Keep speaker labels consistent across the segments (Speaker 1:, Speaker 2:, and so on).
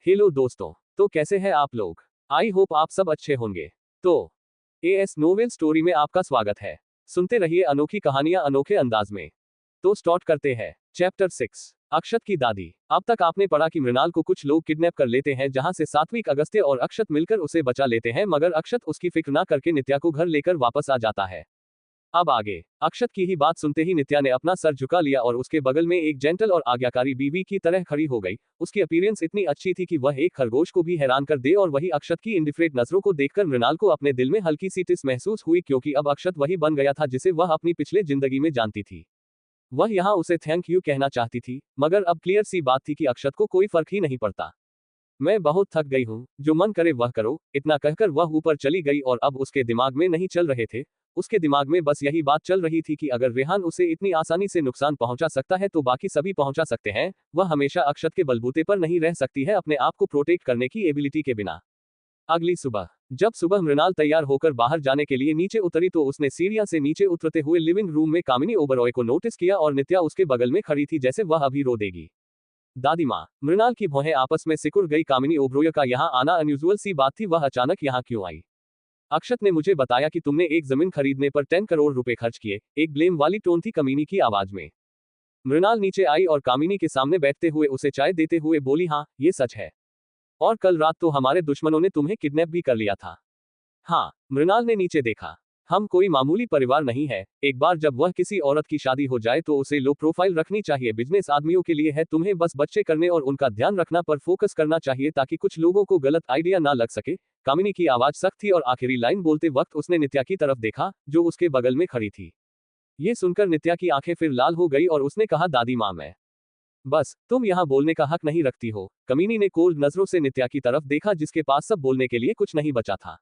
Speaker 1: Hello दोस्तों, तो कैसे हैं आप लोग? आई होप आप सब अच्छे होंगे। तो एएस नोवेल स्टोरी में आपका स्वागत है। सुनते रहिए अनोखी कहानियां अनोखे अंदाज में। तो स्टार्ट करते हैं। चैप्टर 6, अक्षत की दादी। अब तक आपने पढ़ा कि मृणाल को कुछ लोग किडनैप कर लेते हैं, जहां से सात्विक, अगस्त्य और अक्षत मिलकर उसे बचा लेते हैं, मगर अक्षत उसकी फिक्र ना करके नित्या को घर लेकर वापस आ जाता है। अब आगे। अक्षत की ही बात सुनते ही नित्या ने अपना सर झुका लिया और उसके बगल में एक जेंटल और आज्ञाकारी बीवी की तरह खड़ी हो गई। उसकी अपीयरेंस इतनी अच्छी थी कि वह एक खरगोश को भी हैरान कर दे, और वही अक्षत की इंडिफरेंट नजरों को देखकर मृणाल को अपने दिल में हल्की सी टिस महसूस हुई, क्योंकि अब अक्षत वही बन गया था जिसे वह अपनी पिछले जिंदगी में जानती थी। वह यहाँ उसे थैंक यू कहना चाहती थी, मगर अब क्लियर सी बात थी कि अक्षत को कोई फर्क ही नहीं पड़ता। मैं बहुत थक गई हूँ, जो मन करे वह करो, इतना कहकर वह ऊपर चली गई। और अब उसके दिमाग में नहीं चल रहे थे, उसके दिमाग में बस यही बात चल रही थी कि अगर रेहान उसे इतनी आसानी से नुकसान पहुंचा सकता है तो बाकी सभी पहुंचा सकते हैं। वह हमेशा अक्षत के बलबूते पर नहीं रह सकती है अपने आप को प्रोटेक्ट करने की एबिलिटी के बिना। अगली सुबह, जब सुबह मृणाल तैयार होकर बाहर जाने के लिए नीचे उतरी तो उसने सीढ़ियां से नीचे उतरते हुए लिविंग रूम में कामिनी ओबरॉय को नोटिस किया, और नित्या उसके बगल में खड़ी थी जैसे वह अभी रो देगी। दादी माँ। मृणाल की भौहें आपस में सिकुड़ गई। कामिनी ओबरॉय का यहाँ आना अनयूजुअल सी बात थी, वह अचानक यहाँ क्यों आई? अक्षत ने मुझे बताया कि तुमने एक जमीन खरीदने पर 10 करोड़ रुपए खर्च किए। एक ब्लेम वाली टोन थी कामिनी की आवाज में। मृणाल नीचे आई और कामिनी के सामने बैठते हुए उसे चाय देते हुए बोली, हाँ ये सच है। और कल रात तो हमारे दुश्मनों ने तुम्हें किडनैप भी कर लिया था। हाँ। मृणाल ने नीचे देखा। हम कोई मामूली परिवार नहीं है। एक बार जब वह किसी औरत की शादी हो जाए तो उसे लो प्रोफाइल रखनी चाहिए। बिजनेस आदमियों के लिए है, तुम्हें बस बच्चे करने और उनका ध्यान रखना पर फोकस करना चाहिए ताकि कुछ लोगों को गलत आइडिया ना लग सके। कामिनी की आवाज सख्त थी और आखिरी लाइन बोलते वक्त उसने नित्या की तरफ देखा, जो उसके बगल में खड़ी थी। ये सुनकर नित्या की आंखें फिर लाल हो गई और उसने कहा, दादी माँ मैं बस, तुम यहाँ बोलने का हक नहीं रखती हो। कामिनी ने कोल्ड नजरों से नित्या की तरफ देखा जिसके पास सब बोलने के लिए कुछ नहीं बचा था।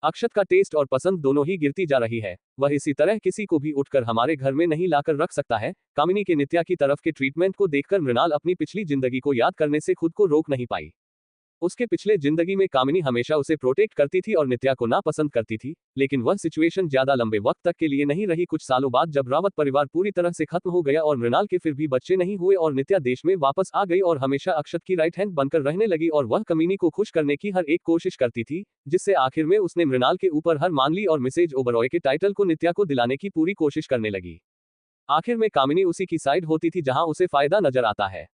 Speaker 1: अक्षत का टेस्ट और पसंद दोनों ही गिरती जा रही है। वह इसी तरह किसी को भी उठकर हमारे घर में नहीं लाकर रख सकता है। कामिनी के नित्या की तरफ के ट्रीटमेंट को देखकर मृणाल अपनी पिछली जिंदगी को याद करने से खुद को रोक नहीं पाई। उसके पिछले जिंदगी में कामिनी हमेशा उसे प्रोटेक्ट करती थी और नित्या को नापसंद करती थी, लेकिन वह सिचुएशन ज्यादा लंबे वक्त तक के लिए नहीं रही। कुछ सालों बाद जब रावत परिवार पूरी तरह से खत्म हो गया और मृणाल के फिर भी बच्चे नहीं हुए और नित्या देश में वापस आ गई और हमेशा अक्षत की राइट हैंड बनकर रहने लगी, और वह कामिनी को खुश करने की हर एक कोशिश करती थी, जिससे आखिर में उसने मृणाल के ऊपर हार मान ली और मिसेज ओबरॉय के टाइटल को नित्या को दिलाने की पूरी कोशिश करने लगी। आखिर में कामिनी उसी की साइड होती थी जहां उसे फायदा नजर आता है।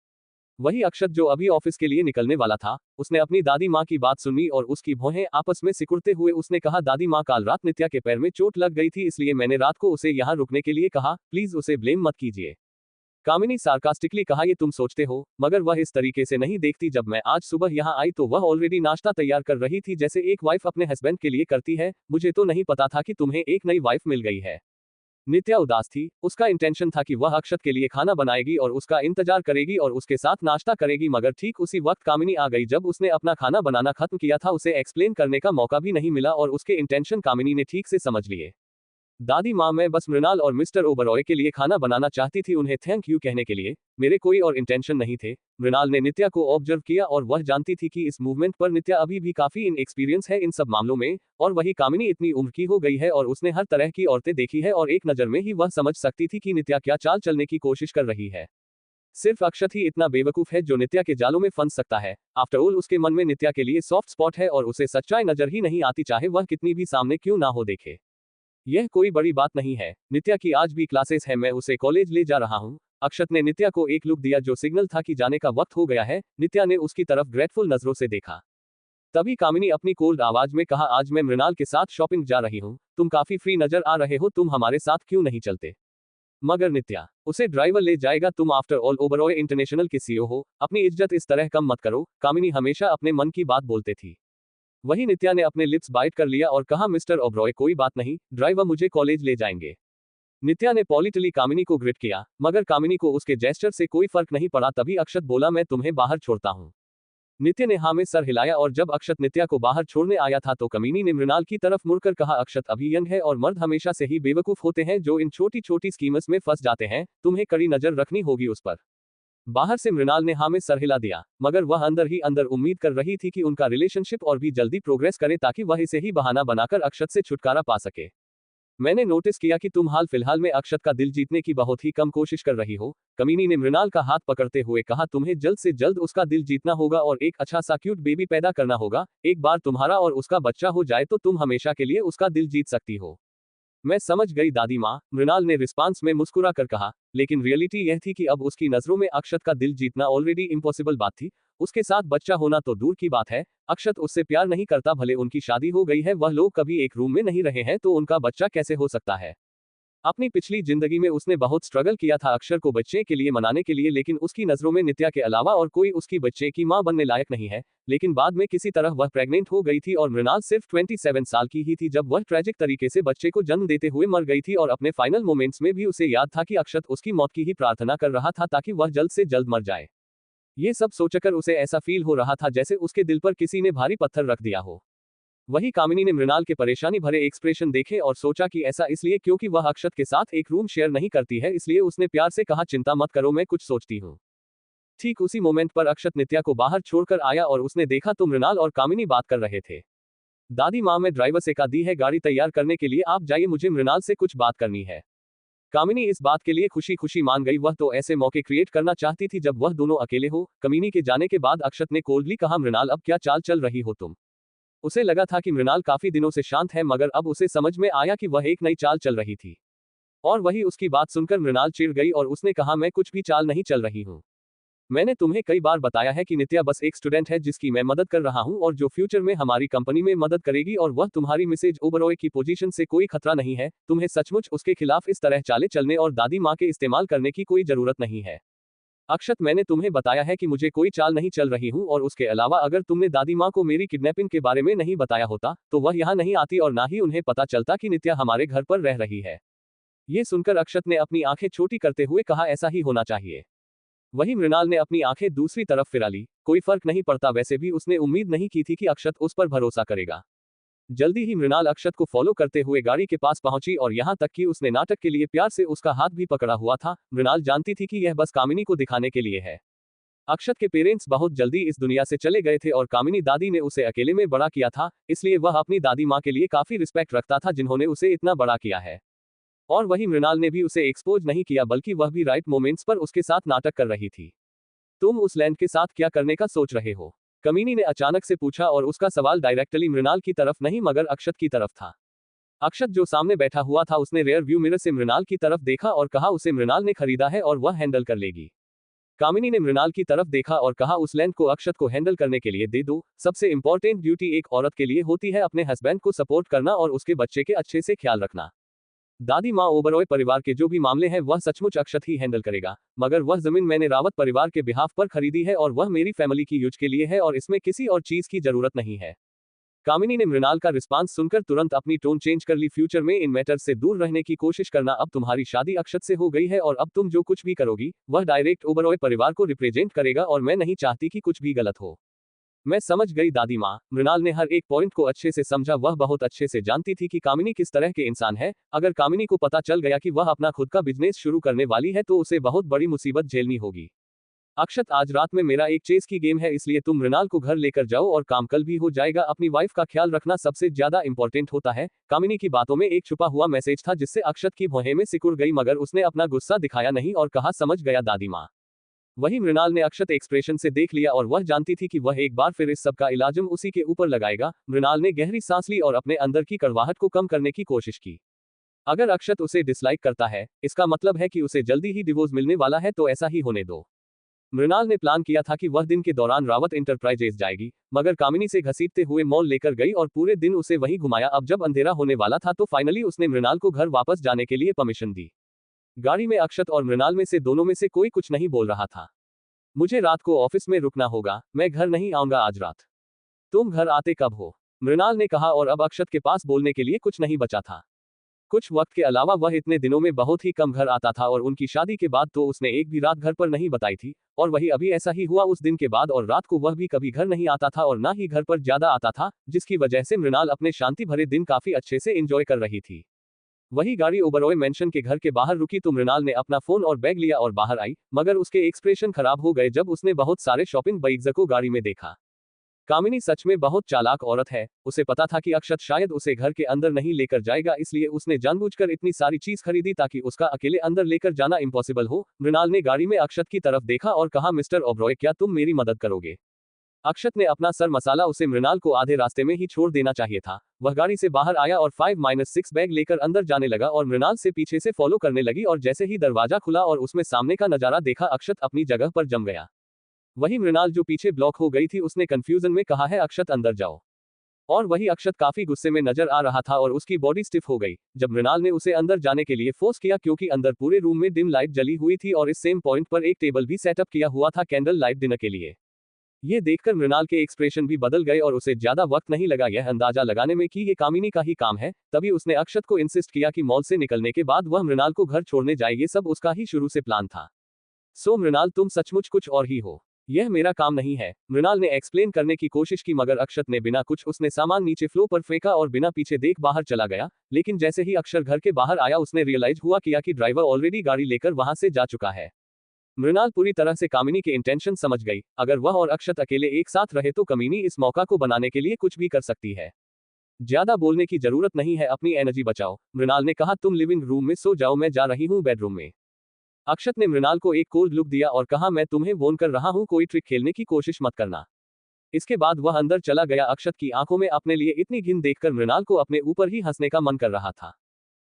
Speaker 1: वही अक्षत जो अभी ऑफिस के लिए निकलने वाला था, उसने अपनी दादी माँ की बात सुनी और उसकी भौहें आपस में सिकुड़ते हुए उसने कहा, दादी माँ कल रात नित्या के पैर में चोट लग गई थी, इसलिए मैंने रात को उसे यहाँ रुकने के लिए कहा, प्लीज उसे ब्लेम मत कीजिए। कामिनी सार्कास्टिकली कहा, ये तुम सोचते हो, मगर वह इस तरीके से नहीं देखती। जब मैं आज सुबह यहाँ आई तो वह ऑलरेडी नाश्ता तैयार कर रही थी जैसे एक वाइफ अपने हस्बैंड के लिए करती है। मुझे तो नहीं पता था कि तुम्हें एक नई वाइफ मिल गई है। नित्या उदास थी। उसका इंटेंशन था कि वह अक्षत के लिए खाना बनाएगी और उसका इंतजार करेगी और उसके साथ नाश्ता करेगी, मगर ठीक उसी वक्त कामिनी आ गई। जब उसने अपना खाना बनाना खत्म किया था, उसे एक्सप्लेन करने का मौका भी नहीं मिला और उसके इंटेंशन कामिनी ने ठीक से समझ लिए। दादी माँ, मैं बस मृणाल और मिस्टर ओबरॉय के लिए खाना बनाना चाहती थी, उन्हें थैंक यू कहने के लिए। मेरे कोई और इंटेंशन नहीं थे। मृणाल ने नित्या को ऑब्जर्व किया और वह जानती थी कि इस मूवमेंट पर नित्या अभी भी काफी इनएक्सपीरियंस है इन सब मामलों में, और वही कामिनी इतनी उम्र की हो गई है और उसने हर तरह की औरतें देखी है और एक नजर में ही वह समझ सकती थी कि नित्या क्या चाल चलने की कोशिश कर रही है। सिर्फ अक्षत ही इतना बेवकूफ है जो नित्या के जालों में फंस सकता है। आफ्टर ऑल उसके मन में नित्या के लिए सॉफ्ट स्पॉट है और उसे सच्चाई नजर ही नहीं आती, चाहे वह कितनी भी सामने क्यों ना हो देखे। यह कोई बड़ी बात नहीं है। नित्या की आज भी क्लासेस है, मैं उसे कॉलेज ले जा रहा हूँ। अक्षत ने नित्या को एक लुक दिया जो सिग्नल था कि जाने का वक्त हो गया है। नित्या ने उसकी तरफ ग्रेटफुल नजरों से देखा। तभी कामिनी अपनी कोल्ड आवाज में कहा, आज मैं मृणाल के साथ शॉपिंग जा रही हूँ, तुम काफी फ्री नजर आ रहे हो, तुम हमारे साथ क्यों नहीं चलते? मगर नित्या, उसे ड्राइवर ले जाएगा, तुम आफ्टर ऑल ओबरॉय इंटरनेशनल के सीईओ हो, अपनी इज्जत इस तरह कम मत करो। कामिनी हमेशा अपने मन की बात बोलते थी। वही नित्या ने अपने लिप्स बाइट कर लिया और कहा, मिस्टर ओबरॉय कोई बात नहीं, ड्राइवर मुझे कॉलेज ले जाएंगे। नित्या ने पॉलिटली कामिनी को ग्रिट किया, मगर कामिनी को उसके जेस्चर से कोई फर्क नहीं पड़ा। तभी अक्षत बोला, मैं तुम्हें बाहर छोड़ता हूँ। नित्या ने हाँ में सर हिलाया और जब अक्षत नित्या को बाहर छोड़ने आया था तो कामिनी ने मृणाल की तरफ मुड़कर कहा, अक्षत अभी यंग है और मर्द हमेशा से ही बेवकूफ होते हैं जो इन छोटी छोटी स्कीम्स में फंस जाते हैं, तुम्हें कड़ी नजर रखनी होगी उस पर। बाहर से मृणाल ने हाँ में सर हिला दिया, मगर वह अंदर ही अंदर उम्मीद कर रही थी कि उनका रिलेशनशिप और भी जल्दी प्रोग्रेस करे ताकि वह इसे ही बहाना बनाकर अक्षत से छुटकारा पा सके। मैंने नोटिस किया कि तुम हाल फिलहाल में अक्षत का दिल जीतने की बहुत ही कम कोशिश कर रही हो। कमीनी ने मृणाल का हाथ पकड़ते हुए कहा, तुम्हें जल्द से जल्द उसका दिल जीतना होगा और एक अच्छा सा क्यूट बेबी पैदा करना होगा। एक बार तुम्हारा और उसका बच्चा हो जाए तो तुम हमेशा के लिए उसका दिल जीत सकती हो। मैं समझ गई दादी माँ, मृणाल ने रिस्पांस में मुस्कुरा कर कहा। लेकिन रियलिटी यह थी कि अब उसकी नजरों में अक्षत का दिल जीतना ऑलरेडी इम्पॉसिबल बात थी। उसके साथ बच्चा होना तो दूर की बात है, अक्षत उससे प्यार नहीं करता, भले उनकी शादी हो गई है, वह लोग कभी एक रूम में नहीं रहे हैं, तो उनका बच्चा कैसे हो सकता है। अपनी पिछली जिंदगी में उसने बहुत स्ट्रगल किया था अक्षर को बच्चे के लिए मनाने के लिए, लेकिन उसकी नजरों में नित्या के अलावा और कोई उसकी बच्चे की मां बनने लायक नहीं है। लेकिन बाद में किसी तरह वह प्रेग्नेंट हो गई थी और मृणाल सिर्फ 27 साल की ही थी जब वह ट्रेजिक तरीके से बच्चे को जन्म देते हुए मर गई थी, और अपने फाइनल मोमेंट्स में भी उसे याद था कि अक्षत उसकी मौत की ही प्रार्थना कर रहा था ताकि वह जल्द से जल्द मर जाए। ये सब सोचकर उसे ऐसा फील हो रहा था जैसे उसके दिल पर किसी ने भारी पत्थर रख दिया हो। वही कामिनी ने मृणाल के परेशानी भरे एक्सप्रेशन देखे और सोचा कि ऐसा इसलिए क्योंकि वह अक्षत के साथ एक रूम शेयर नहीं करती है, इसलिए उसने प्यार से कहा, चिंता मत करो, मैं कुछ सोचती हूँ। ठीक उसी मोमेंट पर अक्षत नित्या को बाहर छोड़कर आया और उसने देखा तो मृणाल और कामिनी बात कर रहे थे। दादी माँ, मैं ड्राइवर से कहा दी है गाड़ी तैयार करने के लिए, आप जाइए, मुझे मृणाल से कुछ बात करनी है। कामिनी इस बात के लिए खुशी खुशी मान गई, वह तो ऐसे मौके क्रिएट करना चाहती थी जब वह दोनों अकेले हो। कमीनी के जाने के बाद अक्षत ने कोल्डली कहा, मृणाल अब क्या चाल चल रही हो तुम। उसे लगा था कि मृणाल काफी दिनों से शांत है, मगर अब उसे समझ में आया कि वह एक नई चाल चल रही थी। और वही उसकी बात सुनकर मृणाल चिढ़ गई और उसने कहा, मैं कुछ भी चाल नहीं चल रही हूँ। मैंने तुम्हें कई बार बताया है कि नित्या बस एक स्टूडेंट है जिसकी मैं मदद कर रहा हूँ और जो फ्यूचर में हमारी कंपनी में मदद करेगी, और वह तुम्हारी मिसेज ओबरॉय की पोजीशन से कोई खतरा नहीं है। तुम्हें सचमुच उसके खिलाफ इस तरह चाले चलने और दादी माँ के इस्तेमाल करने की कोई जरूरत नहीं है। अक्षत, मैंने तुम्हें बताया है कि मुझे कोई चाल नहीं चल रही हूँ, और उसके अलावा अगर तुमने दादी माँ को मेरी किडनैपिंग के बारे में नहीं बताया होता तो वह यहाँ नहीं आती और ना ही उन्हें पता चलता कि नित्या हमारे घर पर रह रही है। ये सुनकर अक्षत ने अपनी आंखें छोटी करते हुए कहा, ऐसा ही होना चाहिए। वही मृणाल ने अपनी आंखें दूसरी तरफ फिरा ली। कोई फर्क नहीं पड़ता, वैसे भी उसने उम्मीद नहीं की थी कि अक्षत उस पर भरोसा करेगा। जल्दी ही मृणाल अक्षत को फॉलो करते हुए गाड़ी के पास पहुंची और यहां तक कि उसने नाटक के लिए प्यार से उसका हाथ भी पकड़ा हुआ था। मृणाल जानती थी कि यह बस कामिनी को दिखाने के लिए है। अक्षत के पेरेंट्स बहुत जल्दी इस दुनिया से चले गए थे और कामिनी दादी ने उसे अकेले में बड़ा किया था, इसलिए वह अपनी दादी माँ के लिए काफी रिस्पेक्ट रखता था जिन्होंने उसे इतना बड़ा किया है। और वही मृणाल ने भी उसे एक्सपोज नहीं किया, बल्कि वह भी राइट मोमेंट्स पर उसके साथ नाटक कर रही थी। तुम उस लैंड के साथ क्या करने का सोच रहे हो? कमीनी ने अचानक से पूछा और उसका सवाल डायरेक्टली मृणाल की तरफ नहीं मगर अक्षत की तरफ था। अक्षत जो सामने बैठा हुआ था उसने रेयर व्यू मिरर से मृणाल की तरफ देखा और कहा, उसे मृणाल ने खरीदा है और वह हैंडल कर लेगी। कामिनी ने मृणाल की तरफ देखा और कहा, उस लैंड को अक्षत को हैंडल करने के लिए दे दो। सबसे इंपॉर्टेंट ड्यूटी एक औरत के लिए होती है अपने हस्बैंड को सपोर्ट करना और उसके बच्चे के अच्छे से ख्याल रखना। दादी माँ ओबरॉय परिवार के जो भी मामले हैं वह सचमुच अक्षत ही हैंडल करेगा, मगर वह जमीन मैंने रावत परिवार के बिहाफ पर खरीदी है और वह मेरी फैमिली की यूज के लिए है और इसमें किसी और चीज की जरूरत नहीं है। कामिनी ने मृणाल का रिस्पांस सुनकर तुरंत अपनी टोन चेंज कर ली, फ्यूचर में इन मैटर्स से दूर रहने की कोशिश करना। अब तुम्हारी शादी अक्षत से हो गई है और अब तुम जो कुछ भी करोगी वह डायरेक्ट ओबरॉय परिवार को रिप्रेजेंट करेगा और मैं नहीं चाहती कि कुछ भी गलत हो। मैं समझ गई दादी माँ। मृणाल ने हर एक पॉइंट को अच्छे से समझा। वह बहुत अच्छे से जानती थी कि कामिनी किस तरह के इंसान है। अगर कामिनी को पता चल गया कि वह अपना खुद का बिजनेस शुरू करने वाली है तो उसे बहुत बड़ी मुसीबत झेलनी होगी। अक्षत, आज रात में मेरा एक चेस की गेम है, इसलिए तुम मृणाल को घर लेकर जाओ और काम कल भी हो जाएगा। अपनी वाइफ का ख्याल रखना सबसे ज्यादा इंपॉर्टेंट होता है। कामिनी की बातों में एक छुपा हुआ मैसेज था जिससे अक्षत की भौहें में सिकुड़ गई, मगर उसने अपना गुस्सा दिखाया नहीं और कहा, समझ गया दादी माँ। वही मृणाल ने अक्षत एक्सप्रेशन से देख लिया और वह जानती थी कि वह एक बार फिर इस सब का इलाजम उसी के ऊपर लगाएगा। मृणाल ने गहरी सांस ली और अपने अंदर की कड़वाहट को कम करने की कोशिश की। अगर अक्षत उसे डिसलाइक करता है, इसका मतलब है कि उसे जल्दी ही डिवोर्स मिलने वाला है, तो ऐसा ही होने दो। मृणाल ने प्लान किया था कि वह दिन के दौरान रावत इंटरप्राइजेज जाएगी, मगर कामिनी से घसीटते हुए मॉल लेकर गई और पूरे दिन उसे वहीं घुमाया। अब जब अंधेरा होने वाला था तो फाइनली उसने मृणाल को घर वापस जाने के लिए परमिशन दी। गाड़ी में अक्षत और मृणाल में से दोनों में से कोई कुछ नहीं बोल रहा था। मुझे रात को ऑफिस में रुकना होगा, मैं घर नहीं आऊंगा आज रात। तुम घर आते कब हो? मृणाल ने कहा और अब अक्षत के पास बोलने के लिए कुछ नहीं बचा था। कुछ वक्त के अलावा वह इतने दिनों में बहुत ही कम घर आता था और उनकी शादी के बाद तो उसने एक भी रात घर पर नहीं बताई थी। और वही अभी ऐसा ही हुआ उस दिन के बाद, और रात को वह भी कभी घर नहीं आता था और ना ही घर पर ज्यादा आता था, जिसकी वजह से मृणाल अपने शांति भरे दिन काफी अच्छे से एंजॉय कर रही थी। वही गाड़ी ओबरॉय मेंशन के घर के बाहर रुकी तो मृणाल ने अपना फोन और बैग लिया और बाहर आई, मगर उसके एक्सप्रेशन खराब हो गए जब उसने बहुत सारे शॉपिंग बैग्स को गाड़ी में देखा। कामिनी सच में बहुत चालाक औरत है, उसे पता था कि अक्षत शायद उसे घर के अंदर नहीं लेकर जाएगा, इसलिए उसने जानबूझकर इतनी सारी चीज खरीदी ताकि उसका अकेले अंदर लेकर जाना इम्पॉसिबल हो। मृणाल ने गाड़ी में अक्षत की तरफ देखा और कहा, मिस्टर ओबरॉय, क्या तुम मेरी मदद करोगे? अक्षत ने अपना सर मसाला, उसे मृणाल को आधे रास्ते में ही छोड़ देना चाहिए था। वह गाड़ी से बाहर आया और 5-6 बैग लेकर अंदर जाने लगा और मृणाल से पीछे से फॉलो करने लगी और जैसे ही दरवाजा खुला और उसमें सामने का नजारा देखा, अक्षत अपनी जगह पर जम गया। वही मृणाल जो पीछे ब्लॉक हो गई थी, उसने कंफ्यूजन में कहा है, अक्षत अंदर जाओ। और वही अक्षत काफी गुस्से में नजर आ रहा था और उसकी बॉडी स्टिफ हो गई जब मृणाल ने उसे अंदर जाने के लिए फोर्स किया, क्योंकि अंदर पूरे रूम में डिम लाइट जली हुई थी और इस सेम पॉइंट पर एक टेबल भी सेटअप किया हुआ था कैंडल लाइट डिनर के लिए। ये देखकर मृणाल के एक्सप्रेशन भी बदल गए और उसे ज्यादा वक्त नहीं लगा यह अंदाजा लगाने में कि ये कामिनी का ही काम है। तभी उसने अक्षत को इंसिस्ट किया कि मॉल से निकलने के बाद वह मृणाल को घर छोड़ने जाए, ये सब उसका ही शुरू से प्लान था। सो मृणाल, तुम सचमुच कुछ और ही हो, यह मेरा काम नहीं है, मृणाल ने एक्सप्लेन करने की कोशिश की, मगर अक्षत ने बिना कुछ उसने सामान नीचे फ्लोर पर फेंका और बिना पीछे देख बाहर चला गया। लेकिन जैसे ही अक्षर घर के बाहर आया, उसने रियलाइज हुआ किया कि ड्राइवर ऑलरेडी गाड़ी लेकर वहां से जा चुका है। मृणाल पूरी तरह से कामिनी के इंटेंशन समझ गई। अगर वह और अक्षत अकेले एक साथ रहे तो कामिनी इस मौका को बनाने के लिए कुछ भी कर सकती है। ज्यादा बोलने की जरूरत नहीं है, अपनी एनर्जी बचाओ, मृणाल ने कहा। तुम लिविंग रूम में सो जाओ, मैं जा रही हूँ बेडरूम में। अक्षत ने मृणाल को एक कोल्ड लुक दिया और कहा, मैं तुम्हें वॉर्न कर रहा हूँ, कोई ट्रिक खेलने की कोशिश मत करना। इसके बाद वह अंदर चला गया। अक्षत की आंखों में अपने लिए इतनी घिन देखकर मृणाल को अपने ऊपर ही हंसने का मन कर रहा था।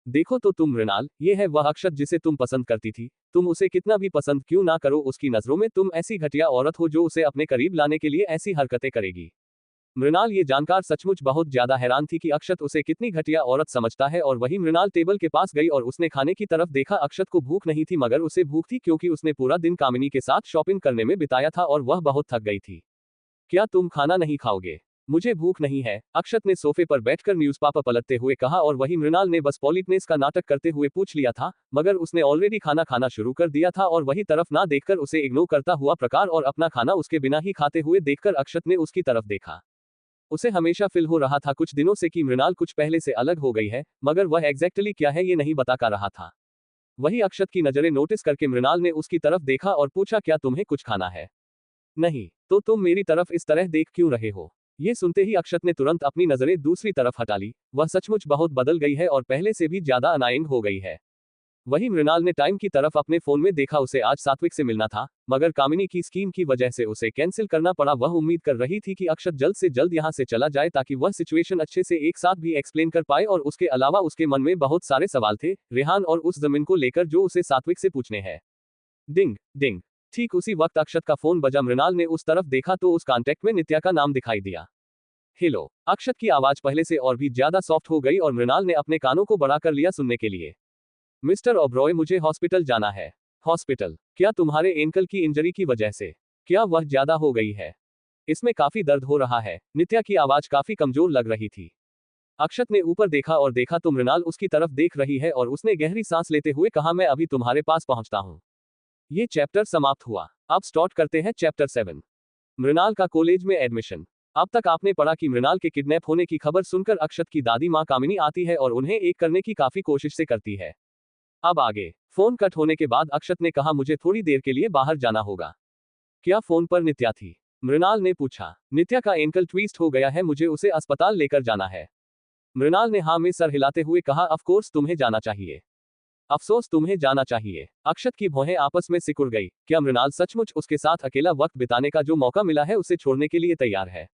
Speaker 1: देखो तो तुम मृणाल, ये है वह अक्षत जिसे तुम पसंद करती थी। तुम उसे कितना भी पसंद क्यों ना करो, उसकी नजरों में तुम ऐसी घटिया औरत हो जो उसे अपने करीब लाने के लिए ऐसी हरकतें करेगी। मृणाल ये जानकर सचमुच बहुत ज्यादा हैरान थी कि अक्षत उसे कितनी घटिया औरत समझता है। और वही मृणाल टेबल के पास गई और उसने खाने की तरफ देखा। अक्षत को भूख नहीं थी, मगर उसे भूख थी क्योंकि उसने पूरा दिन कामिनी के साथ शॉपिंग करने में बिताया था और वह बहुत थक गई थी। क्या तुम खाना नहीं खाओगे? मुझे भूख नहीं है, अक्षत ने सोफे पर बैठकर न्यूज़पेपर पलटते हुए कहा। और वही मृणाल ने बस पॉलिटनेस का नाटक करते हुए पूछ लिया था, मगर उसने ऑलरेडी खाना खाना शुरू कर दिया था। और वही तरफ ना देखकर उसे इग्नोर करता हुआ प्रकार और अपना खाना उसके बिना ही खाते हुए देखकर अक्षत ने उसकी तरफ देखा। उसे हमेशा फील हो रहा था कुछ दिनों से कि मृणाल कुछ पहले से अलग हो गई है, मगर वह एग्जैक्टली क्या है ये नहीं बता कर रहा था। वही अक्षत की नजरें नोटिस करके मृणाल ने उसकी तरफ देखा और पूछा, क्या तुम्हें कुछ खाना है? नहीं, तो तुम मेरी तरफ इस तरह देख क्यों रहे हो? ये सुनते ही अक्षत ने तुरंत अपनी नजरें दूसरी तरफ हटा ली। वह सचमुच बहुत बदल गई है और पहले से भी ज्यादा अनाइंग हो गई है। वही मृणाल ने टाइम की तरफ अपने फोन में देखा। उसे आज सात्विक से मिलना था, मगर कामिनी की स्कीम की वजह से उसे कैंसिल करना पड़ा। वह उम्मीद कर रही थी कि अक्षत जल्द से जल्द यहां से चला जाए ताकि वह सिचुएशन अच्छे से एक साथ भी एक्सप्लेन कर पाए। और उसके अलावा उसके मन में बहुत सारे सवाल थे, रेहान और उस जमीन को लेकर जो उसे सात्विक से पूछने हैं। डिंग डिंग, ठीक उसी वक्त अक्षत का फोन बजा। मृणाल ने उस तरफ देखा तो उस कॉन्टेक्ट में नित्या का नाम दिखाई दिया। हेलो, अक्षत की आवाज पहले से और भी ज्यादा सॉफ्ट हो गई और मृणाल ने अपने कानों को बड़ा कर लिया सुनने के लिए। मिस्टर ओबरॉय, मुझे हॉस्पिटल जाना है। हॉस्पिटल? क्या तुम्हारे एंकल की इंजरी की वजह से? क्या वह ज्यादा हो गई है? इसमें काफी दर्द हो रहा है। नित्या की आवाज काफी कमजोर लग रही थी। अक्षत ने ऊपर देखा और देखा तो मृणाल उसकी तरफ देख रही है और उसने गहरी सांस लेते हुए कहा, मैं अभी तुम्हारे पास पहुंचता हूं। ये चैप्टर समाप्त हुआ। अब स्टार्ट करते हैं चैप्टर 7। मृणाल का कॉलेज में एडमिशन। अब तक आपने पढ़ा कि मृणाल के किडनैप होने की खबर सुनकर अक्षत की दादी मां कामिनी आती है और उन्हें एक करने की काफी कोशिश से करती है। अब आगे। फोन कट होने के बाद अक्षत ने कहा, मुझे थोड़ी देर के लिए बाहर जाना होगा। क्या फोन पर नित्या थी? मृणाल ने पूछा। नित्या का एंकल ट्विस्ट हो गया है, मुझे उसे अस्पताल लेकर जाना है। मृणाल ने हाँ में सर हिलाते हुए कहा, ऑफ कोर्स तुम्हें जाना चाहिए। अफसोस, तुम्हें जाना चाहिए। अक्षत की भौहें आपस में सिकुड़ गई। क्या मृणाल सचमुच उसके साथ अकेला वक्त बिताने का जो मौका मिला है उसे छोड़ने के लिए तैयार है?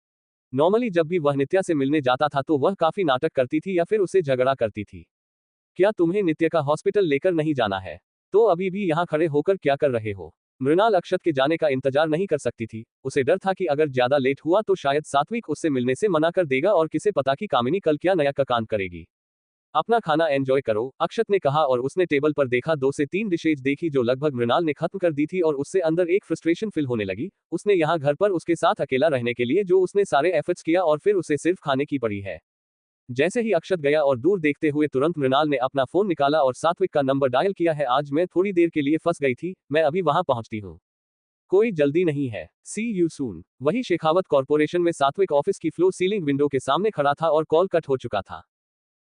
Speaker 1: नॉर्मली जब भी वह नित्या से मिलने जाता था तो वह काफी नाटक करती थी या फिर उसे झगड़ा करती थी। क्या तुम्हें नित्या का हॉस्पिटल लेकर नहीं जाना है? तो अभी भी यहाँ खड़े होकर क्या कर रहे हो? मृणाल अक्षत के जाने का इंतजार नहीं कर सकती थी। उसे डर था कि अगर ज्यादा लेट हुआ तो शायद सात्विक उससे मिलने से मना कर देगा और किसे पता कि कामिनी कल क्या नया कांड करेगी। अपना खाना एंजॉय करो, अक्षत ने कहा और उसने टेबल पर देखा 2 से 3 डिशेज देखी जो लगभग मृणाल ने खत्म कर दी थी और उससे अंदर एक फ्रस्ट्रेशन फील होने लगी। उसने यहाँ घर पर उसके साथ अकेला रहने के लिए जो उसने सारे एफर्ट्स किया और फिर उसे सिर्फ खाने की पड़ी है। जैसे ही अक्षत गया और दूर देखते हुए तुरंत मृणाल ने अपना फोन निकाला और सात्विक का नंबर डायल किया है। आज मैं थोड़ी देर के लिए फंस गई थी, मैं अभी वहां पहुंचती हूँ। कोई जल्दी नहीं है, सी यू सून। वही शेखावत कॉर्पोरेशन में सात्विक ऑफिस की फ्लोर सीलिंग विंडो के सामने खड़ा था और कॉल कट हो चुका था।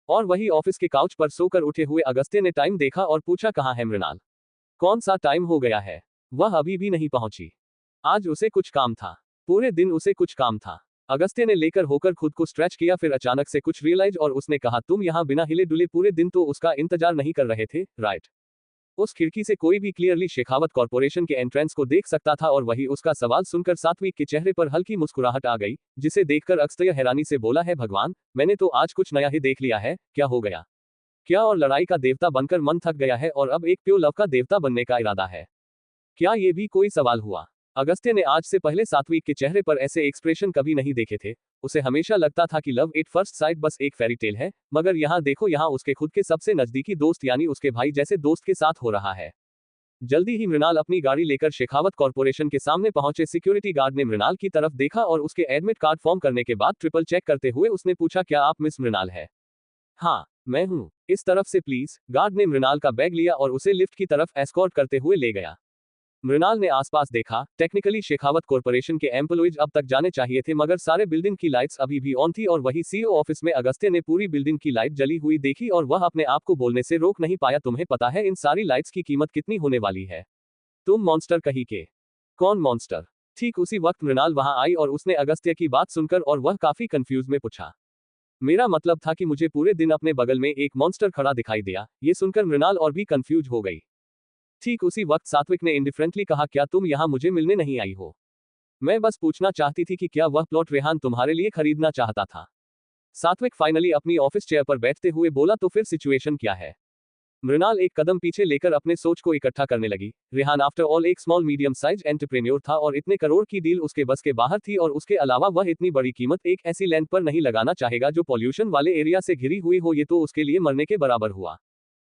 Speaker 1: और वही ऑफिस के काउच पर सोकर उठे हुए अगस्त्य ने टाइम देखा और पूछा, कहाँ है मृणाल? कौन सा टाइम हो गया है? वह अभी भी नहीं पहुंची। आज उसे कुछ काम था, पूरे दिन उसे कुछ काम था। अगस्त्य ने लेकर होकर खुद को स्ट्रेच किया, फिर अचानक से कुछ रियलाइज और उसने कहा, तुम यहाँ बिना हिले डुले पूरे दिन तो उसका इंतजार नहीं कर रहे थे, राइट? उस खिड़की से कोई भी क्लियरली शेखावत कॉर्पोरेशन के एंट्रेंस को देख सकता था और वही उसका सवाल सुनकर सात्विक के चेहरे पर हल्की मुस्कुराहट आ गई, जिसे देखकर अगस्त्य हैरानी से बोला, है भगवान, मैंने तो आज कुछ नया ही देख लिया है, क्या हो गया? क्या और लड़ाई का देवता बनकर मन थक गया है और अब एक प्योर लव का देवता बनने का इरादा है? क्या ये भी कोई सवाल हुआ? अगस्त्य ने आज से पहले सात्विक के चेहरे पर ऐसे एक्सप्रेशन कभी नहीं देखे थे। उसे हमेशा लगता था कि लव एट फर्स्ट साइट बस एक फेरी टेल है, मगर यहाँ देखो, यहाँ उसके खुद के सबसे नजदीकी दोस्त यानी उसके भाई जैसे दोस्त के साथ हो रहा है। जल्दी ही मृणाल अपनी गाड़ी लेकर शेखावत कॉर्पोरेशन के सामने पहुंचे। सिक्योरिटी गार्ड ने मृणाल की तरफ देखा और उसके एडमिट कार्ड फॉर्म करने के बाद ट्रिपल चेक करते हुए उसने पूछा, क्या आप मिस मृणाल है? हाँ, मैं हूँ, इस तरफ से प्लीज। गार्ड ने मृणाल का बैग लिया और उसे लिफ्ट की तरफ एस्कॉर्ट करते हुए ले गया। मृणाल ने आसपास देखा। टेक्निकली शेखावत कॉर्पोरेशन के एम्प्लॉइज अब तक जाने चाहिए थे, मगर सारे बिल्डिंग की लाइट्स अभी भी ऑन थी और वही सीईओ ऑफिस में अगस्त्य ने पूरी बिल्डिंग की लाइट जली हुई देखी और वह अपने आप को बोलने से रोक नहीं पाया, तुम्हें पता है इन सारी लाइट्स की कीमत कितनी होने वाली है? तुम मॉन्स्टर कहीं के। Cone monster? ठीक उसी वक्त मृणाल वहां आई और उसने अगस्त्य की बात सुनकर और वह काफी कंफ्यूज में पूछा, मेरा मतलब था कि मुझे पूरे दिन अपने बगल में एक मॉन्स्टर खड़ा दिखाई दिया। ये सुनकर मृणाल और भी कंफ्यूज हो गई। ठीक उसी वक्त सात्विक ने इंडिफरेंटली कहा, क्या तुम यहाँ मुझे मिलने नहीं आई हो? मैं बस पूछना चाहती थी कि क्या वह प्लॉट रेहान तुम्हारे लिए खरीदना चाहता था? सात्विक फाइनली अपनी ऑफिस चेयर पर बैठते हुए बोला, तो फिर सिचुएशन क्या है? मृणाल एक कदम पीछे लेकर अपने सोच को इकट्ठा करने लगी। रेहान आफ्टर ऑल एक स्मॉल मीडियम साइज एंटरप्रेन्योर था और इतने करोड़ की डील उसके बस के बाहर थी और उसके अलावा वह इतनी बड़ी कीमत एक ऐसी लैंड पर नहीं लगाना चाहेगा जो पॉल्यूशन वाले एरिया से घिरी हुई हो। ये तो उसके लिए मरने के बराबर हुआ।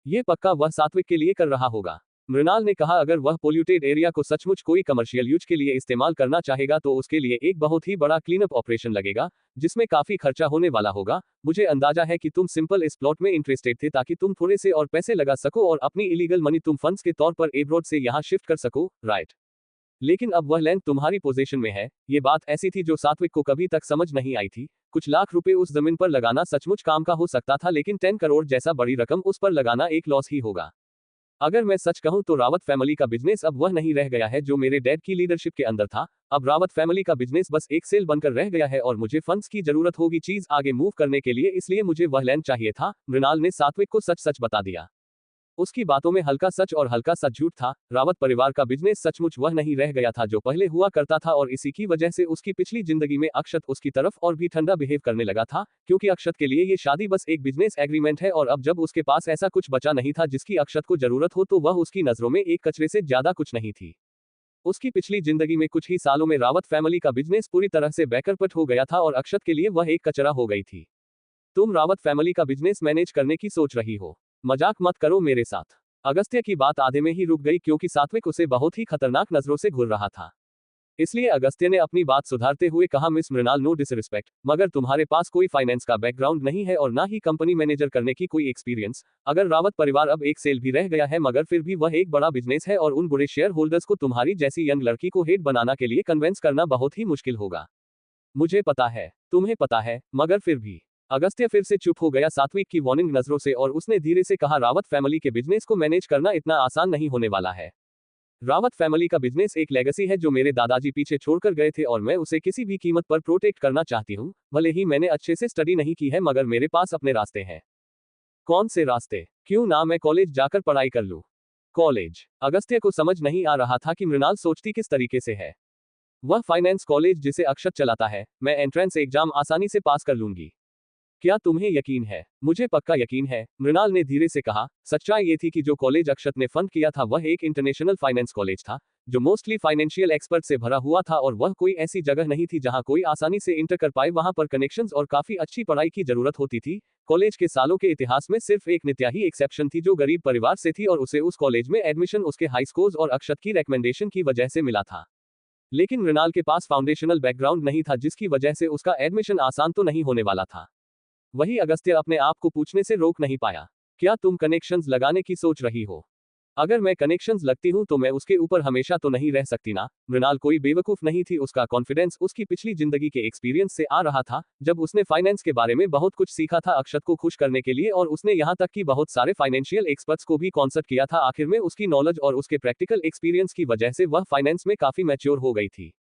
Speaker 1: ये पक्का वह सात्विक के लिए कर रहा होगा। मृणाल ने कहा, अगर वह पोल्यूटेड एरिया को सचमुच कोई कमर्शियल यूज के लिए इस्तेमाल करना चाहेगा तो उसके लिए एक बहुत ही बड़ा क्लीनअप ऑपरेशन लगेगा, जिसमें काफी खर्चा होने वाला होगा। मुझे अंदाजा है कि तुम सिंपल इस प्लॉट में इंटरेस्टेड थे ताकि तुम थोड़े से और पैसे लगा सको और अपनी इलीगल मनी तुम फंड्स के तौर पर एब्रॉड से यहाँ शिफ्ट कर सको, राइट? लेकिन अब वह लैंड तुम्हारी पोजीशन में है। ये बात ऐसी थी जो सात्विक को कभी तक समझ नहीं आई थी। कुछ लाख रुपए उस जमीन पर लगाना सचमुच काम का हो सकता था, लेकिन 10 करोड़ जैसा बड़ी रकम उस पर लगाना एक लॉस ही होगा। अगर मैं सच कहूं तो रावत फैमिली का बिजनेस अब वह नहीं रह गया है जो मेरे डैड की लीडरशिप के अंदर था। अब रावत फैमिली का बिजनेस बस एक सेल बनकर रह गया है और मुझे फंड्स की जरूरत होगी चीज आगे मूव करने के लिए, इसलिए मुझे वह लैंड चाहिए था। मृणाल ने सात्विक को सच सच बता दिया। उसकी बातों में हल्का सच और हल्का सच झूठ था। रावत परिवार का बिजनेस सचमुच वह नहीं रह गया था जो पहले हुआ करता था और इसी की वजह से उसकी पिछली जिंदगी में अक्षत उसकी तरफ और भी ठंडा बिहेव करने लगा था, क्योंकि अक्षत के लिए ये शादी बस एक बिजनेस एग्रीमेंट है और अब जब उसके पास ऐसा कुछ बचा नहीं था जिसकी अक्षत को जरूरत हो तो वह उसकी नजरों में एक कचरे से ज्यादा कुछ नहीं थी। उसकी पिछली जिंदगी में कुछ ही सालों में रावत फैमिली का बिजनेस पूरी तरह से बैकरपट हो गया था और अक्षत के लिए वह एक कचरा हो गई थी। तुम रावत फैमिली का बिजनेस मैनेज करने की सोच रही हो? मजाक मत करो मेरे साथ। अगस्त्य की बात आधे में ही रुक गई क्योंकि सात्विक उसे बहुत ही खतरनाक नजरों से घूर रहा था। इसलिए अगस्त्य ने अपनी बात सुधारते हुए कहा, मिस मृणाल, नो डिसरिस्पेक्ट, मगर तुम्हारे पास कोई फाइनेंस का बैकग्राउंड नहीं है और ना ही कंपनी मैनेजर करने की कोई एक्सपीरियंस। अगर रावत परिवार अब एक सेल भी रह गया है मगर फिर भी वह एक बड़ा बिजनेस है और उन बुरे शेयर होल्डर्स को तुम्हारी जैसी यंग लड़की को हेड बनाना के लिए कन्वेंस करना बहुत ही मुश्किल होगा। मुझे पता है, तुम्हें पता है, मगर फिर भी। अगस्त्य फिर से चुप हो गया सात्विक की वार्निंग नजरों से और उसने धीरे से कहा, रावत फैमिली के बिजनेस को मैनेज करना इतना आसान नहीं होने वाला है। रावत फैमिली का बिजनेस एक लेगेसी है जो मेरे दादाजी पीछे छोड़कर गए थे और मैं उसे किसी भी कीमत पर प्रोटेक्ट करना चाहती हूँ। भले ही मैंने अच्छे से स्टडी नहीं की है मगर मेरे पास अपने रास्ते हैं। कौन से रास्ते? क्यों ना मैं कॉलेज जाकर पढ़ाई कर लूँ? कॉलेज? अगस्त्य को समझ नहीं आ रहा था कि मृणाल सोचती किस तरीके से है। वह फाइनेंस कॉलेज जिसे अक्षत चलाता है, मैं एंट्रेंस एग्जाम आसानी से पास कर लूंगी। क्या तुम्हें यकीन है? मुझे पक्का यकीन है, मृणाल ने धीरे से कहा। सच्चाई ये थी कि जो कॉलेज अक्षत ने फंड किया था वह एक इंटरनेशनल फाइनेंस कॉलेज था जो मोस्टली फाइनेंशियल एक्सपर्ट से भरा हुआ था और वह कोई ऐसी जगह नहीं थी जहां कोई आसानी से इंटर कर पाए। वहां पर कनेक्शंस और काफी अच्छी पढ़ाई की जरूरत होती थी। कॉलेज के सालों के इतिहास में सिर्फ एक नित्या ही एक्सेप्शन थी जो गरीब परिवार से थी और उसे उस कॉलेज में एडमिशन उसके हाई स्कोर्स और अक्षत की रिकमेंडेशन की वजह से मिला था। लेकिन मृणाल के पास फाउंडेशनल बैकग्राउंड नहीं था जिसकी वजह से उसका एडमिशन आसान तो नहीं होने वाला था। वही अगस्त्य अपने आप को पूछने से रोक नहीं पाया, क्या तुम कनेक्शंस लगाने की सोच रही हो? अगर मैं कनेक्शंस लगती हूं तो मैं उसके ऊपर हमेशा तो नहीं रह सकती ना। मृणाल कोई बेवकूफ नहीं थी, उसका कॉन्फिडेंस उसकी पिछली जिंदगी के एक्सपीरियंस से आ रहा था जब उसने फाइनेंस के बारे में बहुत कुछ सीखा था अक्षत को खुश करने के लिए और उसने यहां तक कि बहुत सारे फाइनेंशियल एक्सपर्ट्स को भी कॉन्सल्ट किया था। आखिर में उसकी नॉलेज और उसके प्रैक्टिकल एक्सपीरियंस की वजह से वह फाइनेंस में काफी मैच्योर हो गई थी।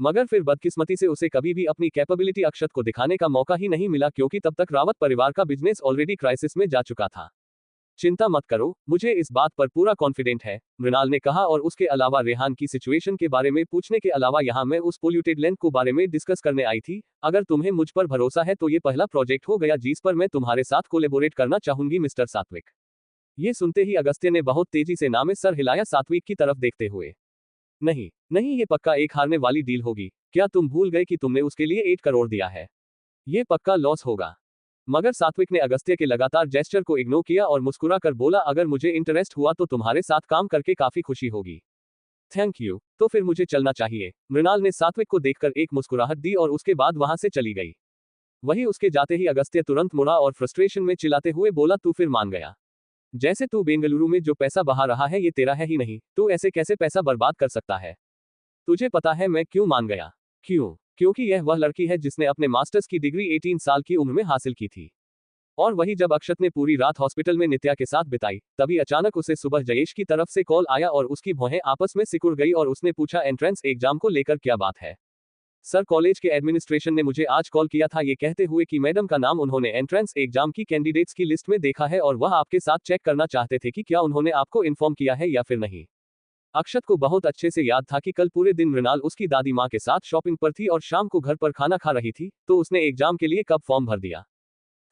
Speaker 1: मगर फिर बदकिस्मती से उसे कभी भी अपनी कैपेबिलिटी अक्षत को दिखाने का मौका ही नहीं मिला, क्योंकि तब तक रावत परिवार का बिजनेस ऑलरेडी क्राइसिस में जा चुका था। चिंता मत करो, मुझे इस बात पर पूरा कॉन्फिडेंट है, मृणाल ने कहा। और उसके अलावा रेहान की सिचुएशन के बारे में पूछने के अलावा यहाँ मैं उस पोल्यूटेड लैंड को बारे में डिस्कस करने आई थी। अगर तुम्हें मुझ पर भरोसा है तो ये पहला प्रोजेक्ट हो गया जिस पर मैं तुम्हारे साथ कोलेबोरेट करना चाहूंगी मिस्टर सात्विक। ये सुनते ही अगस्त्य ने बहुत तेजी से ना में सर हिलाया सात्विक की तरफ देखते हुए। नहीं नहीं, ये पक्का एक हारने वाली डील होगी। क्या तुम भूल गए कि तुमने उसके लिए 8 करोड़ दिया है? ये पक्का लॉस होगा। मगर सात्विक ने अगस्त्य के लगातार जेस्चर को इग्नोर किया और मुस्कुरा कर बोला, अगर मुझे इंटरेस्ट हुआ तो तुम्हारे साथ काम करके काफी खुशी होगी। थैंक यू, तो फिर मुझे चलना चाहिए। मृणाल ने सात्विक को देखकर एक मुस्कुराहट दी और उसके बाद वहां से चली गई। वही उसके जाते ही अगस्त्य तुरंत मुड़ा और फ्रस्ट्रेशन में चिल्लाते हुए बोला, तू फिर मान गया? जैसे तू बेंगलुरु में जो पैसा बहा रहा है ये तेरा है ही नहीं, तू ऐसे कैसे पैसा बर्बाद कर सकता है? तुझे पता है मैं क्यों मान गया? क्यों? क्योंकि यह वह लड़की है जिसने अपने मास्टर्स की डिग्री 18 साल की उम्र में हासिल की थी। और वही जब अक्षत ने पूरी रात हॉस्पिटल में नित्या के साथ बिताई, तभी अचानक उसे सुबह जयेश की तरफ से कॉल आया और उसकी भौहें आपस में सिकुड़ गई और उसने पूछा, एंट्रेंस एग्जाम को लेकर क्या बात है? सर, कॉलेज के एडमिनिस्ट्रेशन ने मुझे आज कॉल किया था ये कहते हुए कि मैडम का नाम उन्होंने एंट्रेंस एग्जाम की कैंडिडेट्स की लिस्ट में देखा है और वह आपके साथ चेक करना चाहते थे कि क्या उन्होंने आपको इन्फॉर्म किया है या फिर नहीं। अक्षत को बहुत अच्छे से याद था कि कल पूरे दिन मृणाल उसकी दादी माँ के साथ शॉपिंग पर थी और शाम को घर पर खाना खा रही थी, तो उसने एग्जाम के लिए कब फॉर्म भर दिया।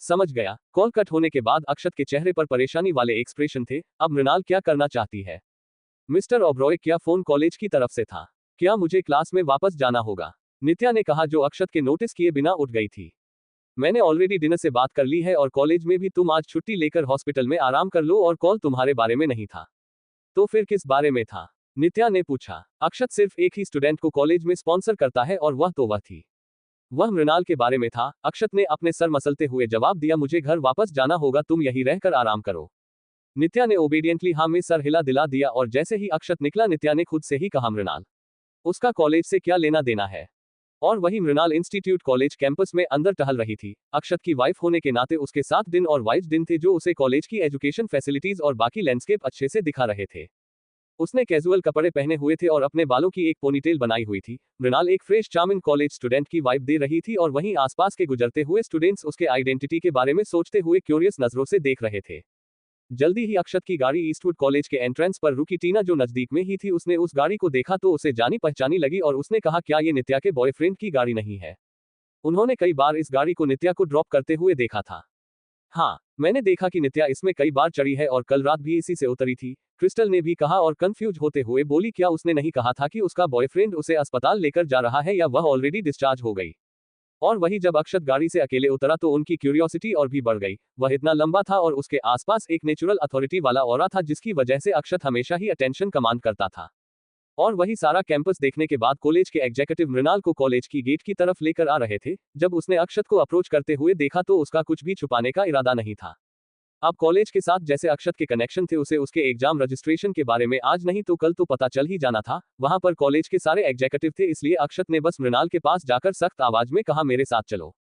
Speaker 1: समझ गया। कॉल कट होने के बाद अक्षत के चेहरे पर परेशानी वाले एक्सप्रेशन थे। अब मृणाल क्या करना चाहती है? मिस्टर ओब्रॉय, क्या फोन कॉलेज की तरफ से था? क्या मुझे क्लास में वापस जाना होगा? नित्या ने कहा, जो अक्षत के नोटिस किए बिना उठ गई थी। मैंने ऑलरेडी डिनर से बात कर ली है और कॉलेज में भी तुम आज छुट्टी लेकर हॉस्पिटल में आराम कर लो और कॉल तुम्हारे बारे में नहीं था। तो फिर किस बारे में था? नित्या ने पूछा। अक्षत सिर्फ एक ही स्टूडेंट को कॉलेज में स्पॉन्सर करता है और वह थी। वह मृणाल के बारे में था। अक्षत ने अपने सर मसलते हुए जवाब दिया, मुझे घर वापस जाना होगा, तुम यहीं रहकर आराम करो। नित्या ने ओबीडियंटली हाँ में सर हिला दिला दिया और जैसे ही अक्षत निकला नित्या ने खुद से ही कहा, मृणाल, उसका कॉलेज से क्या लेना देना है? और वही मृणाल इंस्टीट्यूट कॉलेज कैंपस में अंदर टहल रही थी। अक्षत की वाइफ होने के नाते उसके 7 दिन और वाइज दिन थे जो उसे कॉलेज की एजुकेशन फैसिलिटीज और बाकी लैंडस्केप अच्छे से दिखा रहे थे। उसने कैजुअल कपड़े पहने हुए थे और अपने बालों की एक पोनीटेल बनाई हुई थी। मृणाल एक फ्रेश चार्मिंग कॉलेज स्टूडेंट की वाइब दे रही थी और वहीं आसपास के गुजरते हुए स्टूडेंट्स उसके आइडेंटिटी के बारे में सोचते हुए क्यूरियस नजरों से देख रहे थे। जल्दी ही अक्षत की गाड़ी ईस्टवुड कॉलेज के एंट्रेंस पर रुकी। टीना जो नजदीक में ही थी उसने उस गाड़ी को देखा तो उसे जानी पहचानी लगी और उसने कहा, क्या ये नित्या के बॉयफ्रेंड की गाड़ी नहीं है? उन्होंने कई बार इस गाड़ी को नित्या को ड्रॉप करते हुए देखा था। हाँ, मैंने देखा कि नित्या इसमें कई बार चढ़ी है और कल रात भी इसी से उतरी थी, क्रिस्टल ने भी कहा और कंफ्यूज होते हुए बोली, क्या उसने नहीं कहा था कि उसका बॉयफ्रेंड उसे अस्पताल लेकर जा रहा है या वह ऑलरेडी डिस्चार्ज हो गई? और वही जब अक्षत गाड़ी से अकेले उतरा तो उनकी क्यूरियोसिटी और भी बढ़ गई। वह इतना लंबा था और उसके आसपास एक नेचुरल अथॉरिटी वाला ऑरा था जिसकी वजह से अक्षत हमेशा ही अटेंशन कमांड करता था। और वही सारा कैंपस देखने के बाद कॉलेज के एग्जीक्यूटिव मृणाल को कॉलेज की गेट की तरफ लेकर आ रहे थे। जब उसने अक्षत को अप्रोच करते हुए देखा तो उसका कुछ भी छुपाने का इरादा नहीं था। अब कॉलेज के साथ जैसे अक्षत के कनेक्शन थे उसे उसके एग्जाम रजिस्ट्रेशन के बारे में आज नहीं तो कल तो पता चल ही जाना था। वहां पर कॉलेज के सारे एग्जीक्यूटिव थे, इसलिए अक्षत ने बस मृणाल के पास जाकर सख्त आवाज में कहा, मेरे साथ चलो।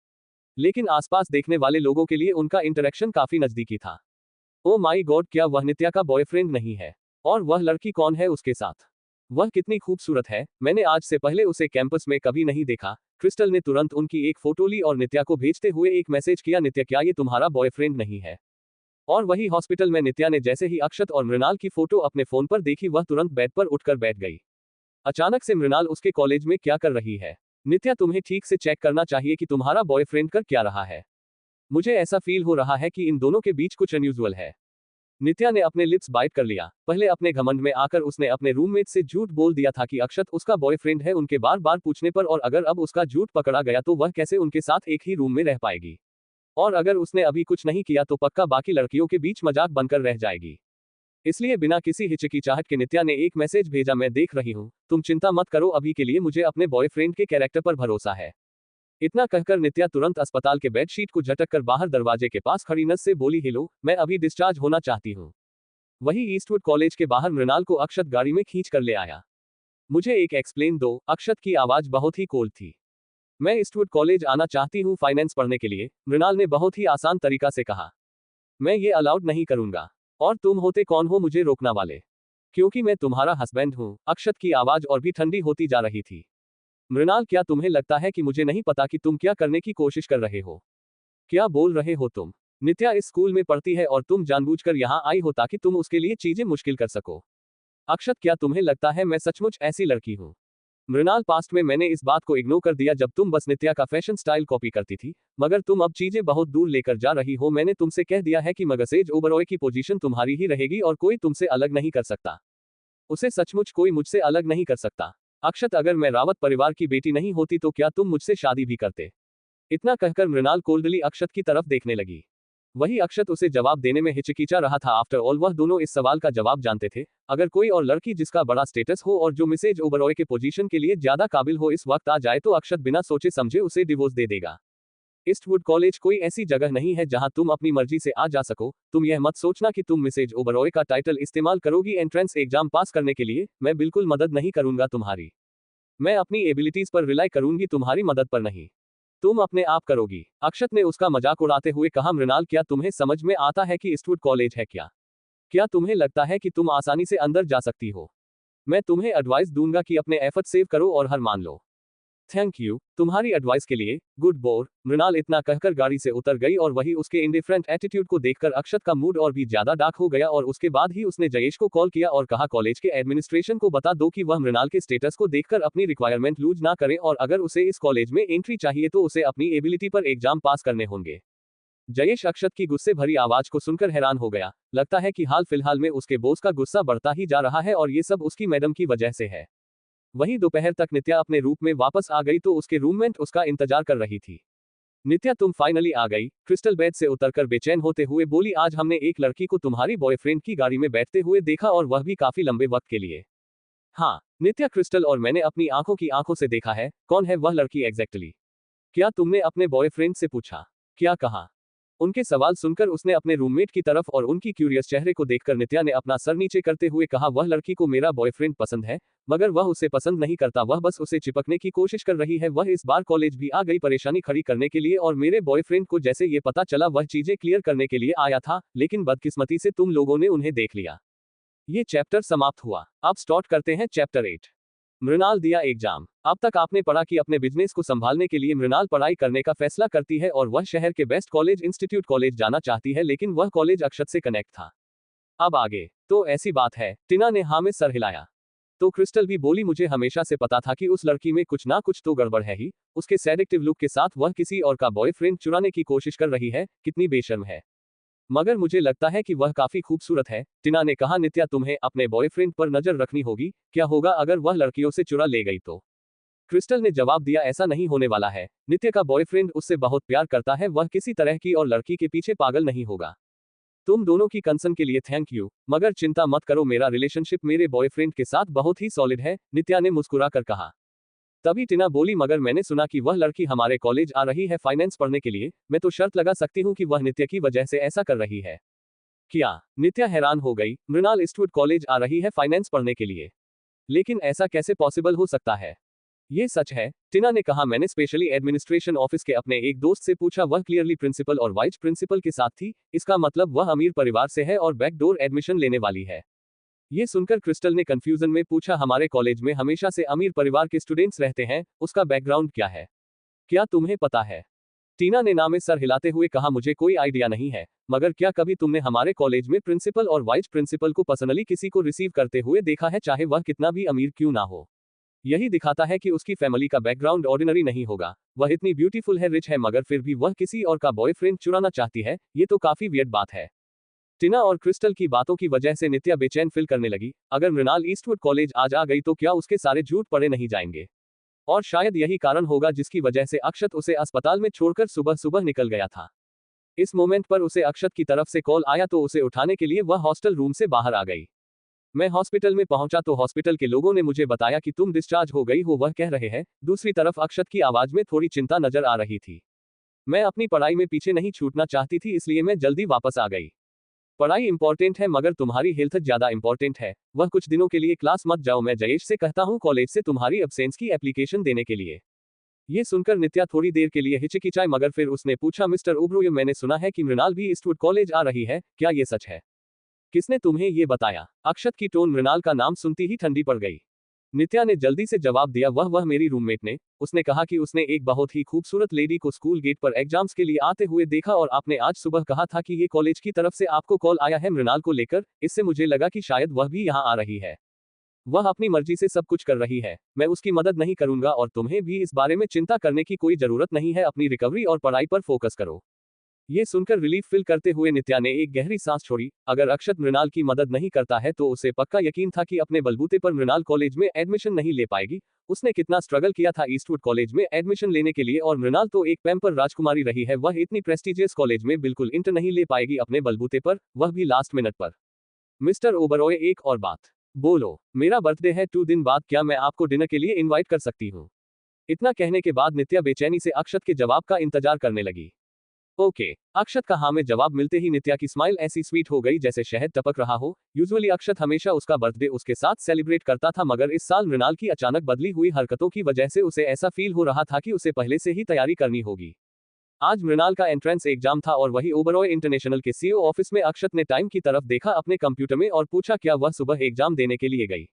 Speaker 1: लेकिन आसपास देखने वाले लोगों के लिए उनका इंटरेक्शन काफी नजदीकी था। ओ माई गॉड, क्या वह नित्या का बॉयफ्रेंड नहीं है? और वह लड़की कौन है उसके साथ? वह कितनी खूबसूरत है, मैंने आज से पहले उसे कैंपस में कभी नहीं देखा। क्रिस्टल ने तुरंत उनकी एक फोटो ली और नित्या को भेजते हुए एक मैसेज किया, नित्या क्या ये तुम्हारा बॉयफ्रेंड नहीं है? और वही हॉस्पिटल में नित्या ने जैसे ही अक्षत और मृणाल की फोटो अपने फोन पर देखी वह तुरंत बेड पर उठकर बैठ गई। अचानक से मृणाल उसके कॉलेज में क्या कर रही है? नित्या, तुम्हें ठीक से चेक करना चाहिए कि तुम्हारा बॉयफ्रेंड कर क्या रहा है। मुझे ऐसा फील हो रहा है कि इन दोनों के बीच कुछ अनयूजुअल है। नित्या ने अपने लिप्स बाइट कर लिया। पहले अपने घमंड में आकर उसने अपने रूममेट से झूठ बोल दिया था कि अक्षत उसका बॉयफ्रेंड है उनके बार बार पूछने पर, और अगर अब उसका झूठ पकड़ा गया तो वह कैसे उनके साथ एक ही रूम में रह पाएगी। और अगर उसने अभी कुछ नहीं किया तो पक्का बाकी लड़कियों के बीच मजाक बनकर रह जाएगी। इसलिए बिना किसी हिचकिचाहट के नित्या ने एक मैसेज भेजा, मैं देख रही हूँ, तुम चिंता मत करो, अभी के लिए मुझे अपने बॉयफ्रेंड के कैरेक्टर पर भरोसा है। इतना कहकर नित्या तुरंत अस्पताल के बेडशीट को झटक कर बाहर दरवाजे के पास खड़ी नस से बोली, हेलो, मैं अभी डिस्चार्ज होना चाहती हूँ। वही ईस्टवुड कॉलेज के बाहर मृणाल को अक्षत गाड़ी में खींच कर ले आया। मुझे एक एक्सप्लेन दो। अक्षत की आवाज बहुत ही कोल्ड थी। मैं ईस्टवुड कॉलेज आना चाहती हूँ फाइनेंस पढ़ने के लिए, मृणाल ने बहुत ही आसान तरीका से कहा। मैं ये अलाउड नहीं करूंगा। और तुम होते कौन हो मुझे रोकना वाले? क्योंकि मैं तुम्हारा हस्बैंड हूँ। अक्षत की आवाज और भी ठंडी होती जा रही थी। मृणाल, क्या तुम्हें लगता है कि मुझे नहीं पता कि तुम क्या करने की कोशिश कर रहे हो? क्या बोल रहे हो तुम? नित्या इस स्कूल में पढ़ती है और तुम जानबूझकर यहाँ आई हो ताकि तुम उसके लिए चीजें मुश्किल कर सको। अक्षत, क्या तुम्हें लगता है मैं सचमुच ऐसी लड़की हूँ? मृणाल, पास्ट में मैंने इस बात को इग्नोर कर दिया जब तुम बस नित्या का फैशन स्टाइल कॉपी करती थी, मगर तुम अब चीजें बहुत दूर लेकर जा रही हो। मैंने तुमसे कह दिया है कि मगसेज ओबरॉय की पोजीशन तुम्हारी ही रहेगी और कोई तुमसे अलग नहीं कर सकता। उसे सचमुच कोई मुझसे अलग नहीं कर सकता। अक्षत, अगर मैं रावत परिवार की बेटी नहीं होती तो क्या तुम मुझसे शादी भी करते? इतना कहकर मृणाल कोल्डली अक्षत की तरफ देखने लगी। वही अक्षत उसे जवाब देने में हिचकिचा रहा था। आफ्टर ऑल वह दोनों इस सवाल का जवाब जानते थे। अगर कोई और लड़की जिसका बड़ा स्टेटस हो और जो मिसेज ओबरॉय के पोजीशन के लिए ज्यादा काबिल हो इस वक्त आ जाए तो अक्षत बिना सोचे समझे उसे डिवोर्स दे देगा। ईस्टवुड कॉलेज कोई ऐसी जगह नहीं है जहां तुम अपनी मर्जी से आ जा सको। तुम यह मत सोचना कि तुम मिसेज ओबरॉय का टाइटल इस्तेमाल करोगी एंट्रेंस एग्जाम पास करने के लिए। मैं बिल्कुल मदद नहीं करूंगा तुम्हारी। मैं अपनी एबिलिटीज पर रिलाई करूंगी, तुम्हारी मदद पर नहीं। तुम अपने आप करोगी। अक्षत ने उसका मजाक उड़ाते हुए कहा। मृणाल, क्या तुम्हें समझ में आता है कि ईस्टवुड कॉलेज है क्या? क्या तुम्हें लगता है कि तुम आसानी से अंदर जा सकती हो? मैं तुम्हें एडवाइस दूंगा कि अपने एफर्ट सेव करो और हार मान लो। थैंक यू तुम्हारी एडवाइस के लिए, गुड बोर। मृणाल इतना कहकर गाड़ी से उतर गई और वही उसके इंडिफरेंट एटीट्यूड को देखकर अक्षत का मूड और भी ज्यादा डार्क हो गया और उसके बाद ही उसने जयेश को कॉल किया और कहा कॉलेज के एडमिनिस्ट्रेशन को बता दो कि वह मृणाल के स्टेटस को देखकर अपनी रिक्वायरमेंट लूज ना करे और अगर उसे इस कॉलेज में एंट्री चाहिए तो उसे अपनी एबिलिटी पर एग्जाम पास करने होंगे। जयेश अक्षत की गुस्से भरी आवाज को सुनकर हैरान हो गया। लगता है कि हाल फिलहाल में उसके बॉस का गुस्सा बढ़ता ही जा रहा है और ये सब उसकी मैडम की वजह से है। वहीं दोपहर तक नित्या अपने रूप में वापस आ गई तो उसके रूममेट उसका इंतजार कर रही थी। नित्या, तुम फाइनली आ गई। क्रिस्टल बेड से उतरकर बेचैन होते हुए बोली। आज हमने एक लड़की को तुम्हारी बॉयफ्रेंड की गाड़ी में बैठते हुए देखा और वह भी काफी लंबे वक्त के लिए। हाँ नित्या, क्रिस्टल और मैंने अपनी आंखों की आंखों से देखा है। कौन है वह लड़की एग्जैक्टली? क्या तुमने अपने बॉयफ्रेंड से पूछा? क्या कहा? उनके सवाल सुनकर उसने अपने रूममेट की तरफ और उनकी क्यूरियस चेहरे को देखकर नित्या ने अपना सर नीचे करते हुए कहा। वह लड़की को मेरा बॉयफ्रेंड पसंद है, मगर वह उसे पसंद नहीं करता। वह बस उसे चिपकने की कोशिश कर रही है। वह इस बार कॉलेज भी आ गई परेशानी खड़ी करने के लिए और मेरे बॉयफ्रेंड को जैसे ये पता चला वह चीजें क्लियर करने के लिए आया था, लेकिन बदकिस्मती से तुम लोगों ने उन्हें देख लिया। ये चैप्टर समाप्त हुआ। अब स्टार्ट करते हैं चैप्टर 8। मृणाल दिया एग्जाम। अब तक आपने पढ़ा कि अपने बिजनेस को संभालने के लिए मृणाल पढ़ाई करने का फैसला करती है और वह शहर के बेस्ट कॉलेज इंस्टीट्यूट कॉलेज जाना चाहती है, लेकिन वह कॉलेज अक्षत से कनेक्ट था। अब आगे तो ऐसी बात है। टीना ने हाँ में सर हिलाया। तो क्रिस्टल भी बोली। मुझे हमेशा से पता था कि उस लड़की में कुछ ना कुछ तो गड़बड़ है ही। उसके सेडेक्टिव लुक के साथ वह किसी और का बॉयफ्रेंड चुराने की कोशिश कर रही है। कितनी बेशर्म है। मगर मुझे लगता है कि वह काफी खूबसूरत है। टीना ने कहा। नित्या, तुम्हें अपने बॉयफ्रेंड पर नजर रखनी होगी। क्या होगा अगर वह लड़कियों से चुरा ले गई तो? क्रिस्टल ने जवाब दिया। ऐसा नहीं होने वाला है। नित्या का बॉयफ्रेंड उससे बहुत प्यार करता है। वह किसी तरह की और लड़की के पीछे पागल नहीं होगा। तुम दोनों की कंसर्न के लिए थैंक यू, मगर चिंता मत करो, मेरा रिलेशनशिप मेरे बॉयफ्रेंड के साथ बहुत ही सॉलिड है, नित्या ने मुस्कुरा कर कहा। तभी टीना बोली। मगर मैंने सुना कि वह लड़की हमारे कॉलेज आ रही है फाइनेंस पढ़ने के लिए। मैं तो शर्त लगा सकती हूँ कि वह नित्या की वजह से ऐसा कर रही है। क्या? नित्या हैरान हो गई। मृणाल ईस्टवुड कॉलेज आ रही है फाइनेंस पढ़ने के लिए? लेकिन ऐसा कैसे पॉसिबल हो सकता है? ये सच है, टीना ने कहा। मैंने स्पेशली एडमिनिस्ट्रेशन ऑफिस के अपने एक दोस्त से पूछा। वह क्लियरली प्रिंसिपल और वाइस प्रिंसिपल के साथ थी। इसका मतलब वह अमीर परिवार से है और बैकडोर एडमिशन लेने वाली है। ये सुनकर क्रिस्टल ने कंफ्यूजन में पूछा। हमारे कॉलेज में हमेशा से अमीर परिवार के स्टूडेंट्स रहते हैं, उसका बैकग्राउंड क्या है? क्या तुम्हें पता है? टीना ने ना में सर हिलाते हुए कहा। मुझे कोई आइडिया नहीं है, मगर क्या कभी तुमने हमारे कॉलेज में प्रिंसिपल और वाइस प्रिंसिपल को पर्सनली किसी को रिसीव करते हुए देखा है, चाहे वह कितना भी अमीर क्यों ना हो? यही दिखाता है कि उसकी फैमिली का बैकग्राउंड ऑर्डिनरी नहीं होगा। वह इतनी ब्यूटीफुल है, रिच है, मगर फिर भी वह किसी और का बॉयफ्रेंड चुराना चाहती है। ये तो काफी वियर्ड बात है। टीना और क्रिस्टल की बातों की वजह से नित्या बेचैन फील करने लगी। अगर मृणाल ईस्टवुड कॉलेज आज आ गई तो क्या उसके सारे झूठ पड़े नहीं जाएंगे? और शायद यही कारण होगा जिसकी वजह से अक्षत उसे अस्पताल में छोड़कर सुबह सुबह निकल गया था। इस मोमेंट पर उसे अक्षत की तरफ से कॉल आया तो उसे उठाने के लिए वह हॉस्टल रूम से बाहर आ गई। मैं हॉस्पिटल में पहुंचा तो हॉस्पिटल के लोगों ने मुझे बताया कि तुम डिस्चार्ज हो गई हो, वह कह रहे हैं। दूसरी तरफ अक्षत की आवाज में थोड़ी चिंता नजर आ रही थी। मैं अपनी पढ़ाई में पीछे नहीं छूटना चाहती थी, इसलिए मैं जल्दी वापस आ गई। पढ़ाई इंपॉर्टेंट है, मगर तुम्हारी हेल्थ ज्यादा इंपॉर्टेंट है। वह कुछ दिनों के लिए क्लास मत जाओ, मैं जयेश से कहता हूँ कॉलेज से तुम्हारी अब्सेंस की एप्लीकेशन देने के लिए। ये सुनकर नित्या थोड़ी देर के लिए हिचकिचाई, मगर फिर उसने पूछा। मिस्टर ओब्रोय, मैंने सुना है कि मृणाल भी ईस्टवुड कॉलेज आ रही है, क्या ये सच है? किसने तुम्हें ये बताया? अक्षत की टोन मृणाल का नाम सुनती ही ठंडी पड़ गई। नित्या ने जल्दी से जवाब दिया, वह मेरी रूममेट ने। उसने कहा कि उसने एक बहुत ही खूबसूरत लेडी को स्कूल गेट पर एग्जाम्स के लिए आते हुए देखा और आपने आज सुबह कहा था कि ये कॉलेज की तरफ से आपको कॉल आया है मृणाल को लेकर। इससे मुझे लगा कि शायद वह भी यहाँ आ रही है। वह अपनी मर्जी से सब कुछ कर रही है, मैं उसकी मदद नहीं करूंगा और तुम्हें भी इस बारे में चिंता करने की कोई जरूरत नहीं है। अपनी रिकवरी और पढ़ाई पर फोकस करो। ये सुनकर रिलीफ फील करते हुए नित्या ने एक गहरी सांस छोड़ी। अगर अक्षत मृणाल की मदद नहीं करता है तो उसे पक्का यकीन था कि अपने बलबूते पर मृणाल कॉलेज में एडमिशन नहीं ले पाएगी। उसने कितना स्ट्रगल किया था ईस्टवुड कॉलेज में एडमिशन लेने के लिए और मृणाल तो एक पैम्पर राजकुमारी रही है, वह इतनी प्रेस्टिजियस कॉलेज में बिल्कुल इंटर नहीं ले पाएगी अपने बलबूते पर, वह भी लास्ट मिनट पर। मिस्टर ओबरॉय, एक और बात। बोलो। मेरा बर्थडे है 2 दिन बाद, क्या मैं आपको डिनर के लिए इनवाइट कर सकती हूँ? इतना कहने के बाद नित्या बेचैनी से अक्षत के जवाब का इंतजार करने लगी। ओके। अक्षत का हाँ में जवाब मिलते ही नित्या की स्माइल ऐसी स्वीट हो गई जैसे शहद टपक रहा हो। यूजुअली अक्षत हमेशा उसका बर्थडे उसके साथ सेलिब्रेट करता था, मगर इस साल मृणाल की अचानक बदली हुई हरकतों की वजह से उसे ऐसा फील हो रहा था कि उसे पहले से ही तैयारी करनी होगी। आज मृणाल का एंट्रेंस एग्जाम था और वही ओबरॉय इंटरनेशनल के सीईओ ऑफिस में अक्षत ने टाइम की तरफ देखा अपने कंप्यूटर में और पूछा, क्या वह सुबह एग्जाम देने के लिए गई?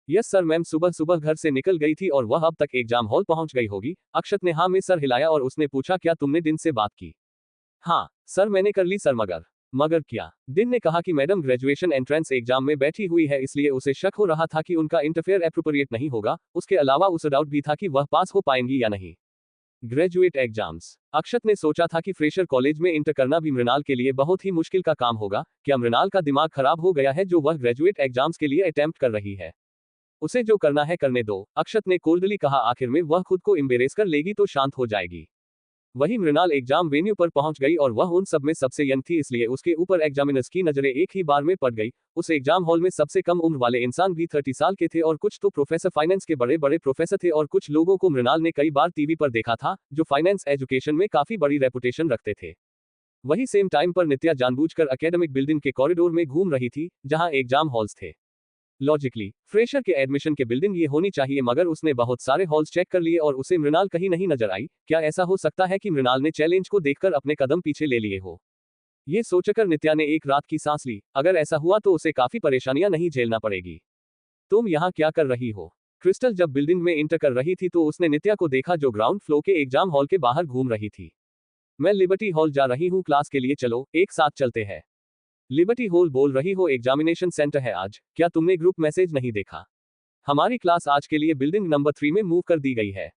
Speaker 1: यस सर मैम, सुबह सुबह घर से निकल गई थी और वह अब तक एग्जाम हॉल पहुंच गई होगी। अक्षत ने हाँ में सर हिलाया और उसने पूछा, क्या तुमने दिन से बात की? हाँ सर मैंने कर ली सर। मगर क्या? दिन ने कहा कि मैडम ग्रेजुएशन एंट्रेंस एग्जाम में बैठी हुई है, इसलिए उसे शक हो रहा था कि उनका इंटरफेयर एप्रोप्रिएट नहीं होगा। उसके अलावा उसे डाउट भी था कि वह पास हो पाएंगी या नहीं। Graduate exams. अक्षत ने सोचा था कि फ्रेशर कॉलेज में इंटर करना भी मृणाल के लिए बहुत ही मुश्किल का काम होगा। क्या मृणाल का दिमाग खराब हो गया है जो वह ग्रेजुएट एग्जाम्स के लिए अटेम्प्ट कर रही है? उसे जो करना है करने दो, अक्षत ने कोल्डली कहा। आखिर में वह खुद को एम्बेरेस कर लेगी तो शांत हो जाएगी। वही मृणाल एग्जाम वेन्यू पर पहुंच गई और वह उन सब में सबसे यंग थी, इसलिए उसके ऊपर एग्जामिनर्स की नजरें एक ही बार में पड़ गई। उस एग्जाम हॉल में सबसे कम उम्र वाले इंसान भी 30 साल के थे और कुछ तो प्रोफेसर फाइनेंस के बड़े बड़े प्रोफेसर थे और कुछ लोगों को मृणाल ने कई बार टीवी पर देखा था जो फाइनेंस एजुकेशन में काफी बड़ी रेपुटेशन रखते थे। वही सेम टाइम पर नित्या जानबूझकर एकेडमिक बिल्डिंग के कॉरिडोर में घूम रही थी जहां एग्जाम हॉल्स थे। लॉजिकली फ्रेशर के एडमिशन के बिल्डिंग ये होनी चाहिए, मगर उसने बहुत सारे हॉल्स चेक कर लिए और उसे मृणाल कहीं नहीं नजर आई। क्या ऐसा हो सकता है कि मृणाल ने चैलेंज को देखकर अपने कदम पीछे ले लिए हो? ये सोचकर नित्या ने एक रात की सांस ली। अगर ऐसा हुआ तो उसे काफी परेशानियां नहीं झेलना पड़ेगी। तुम यहाँ क्या कर रही हो? क्रिस्टल जब बिल्डिंग में इंटर कर रही थी तो उसने नित्या को देखा जो ग्राउंड फ्लोर के एग्जाम हॉल के बाहर घूम रही थी। मैं लिबर्टी हॉल जा रही हूँ क्लास के लिए, चलो एक साथ चलते हैं। लिबर्टी हॉल बोल रही हो? एग्जामिनेशन सेंटर है आज, क्या तुमने ग्रुप मैसेज नहीं देखा? हमारी क्लास आज के लिए बिल्डिंग नंबर 3 में मूव कर दी गई है।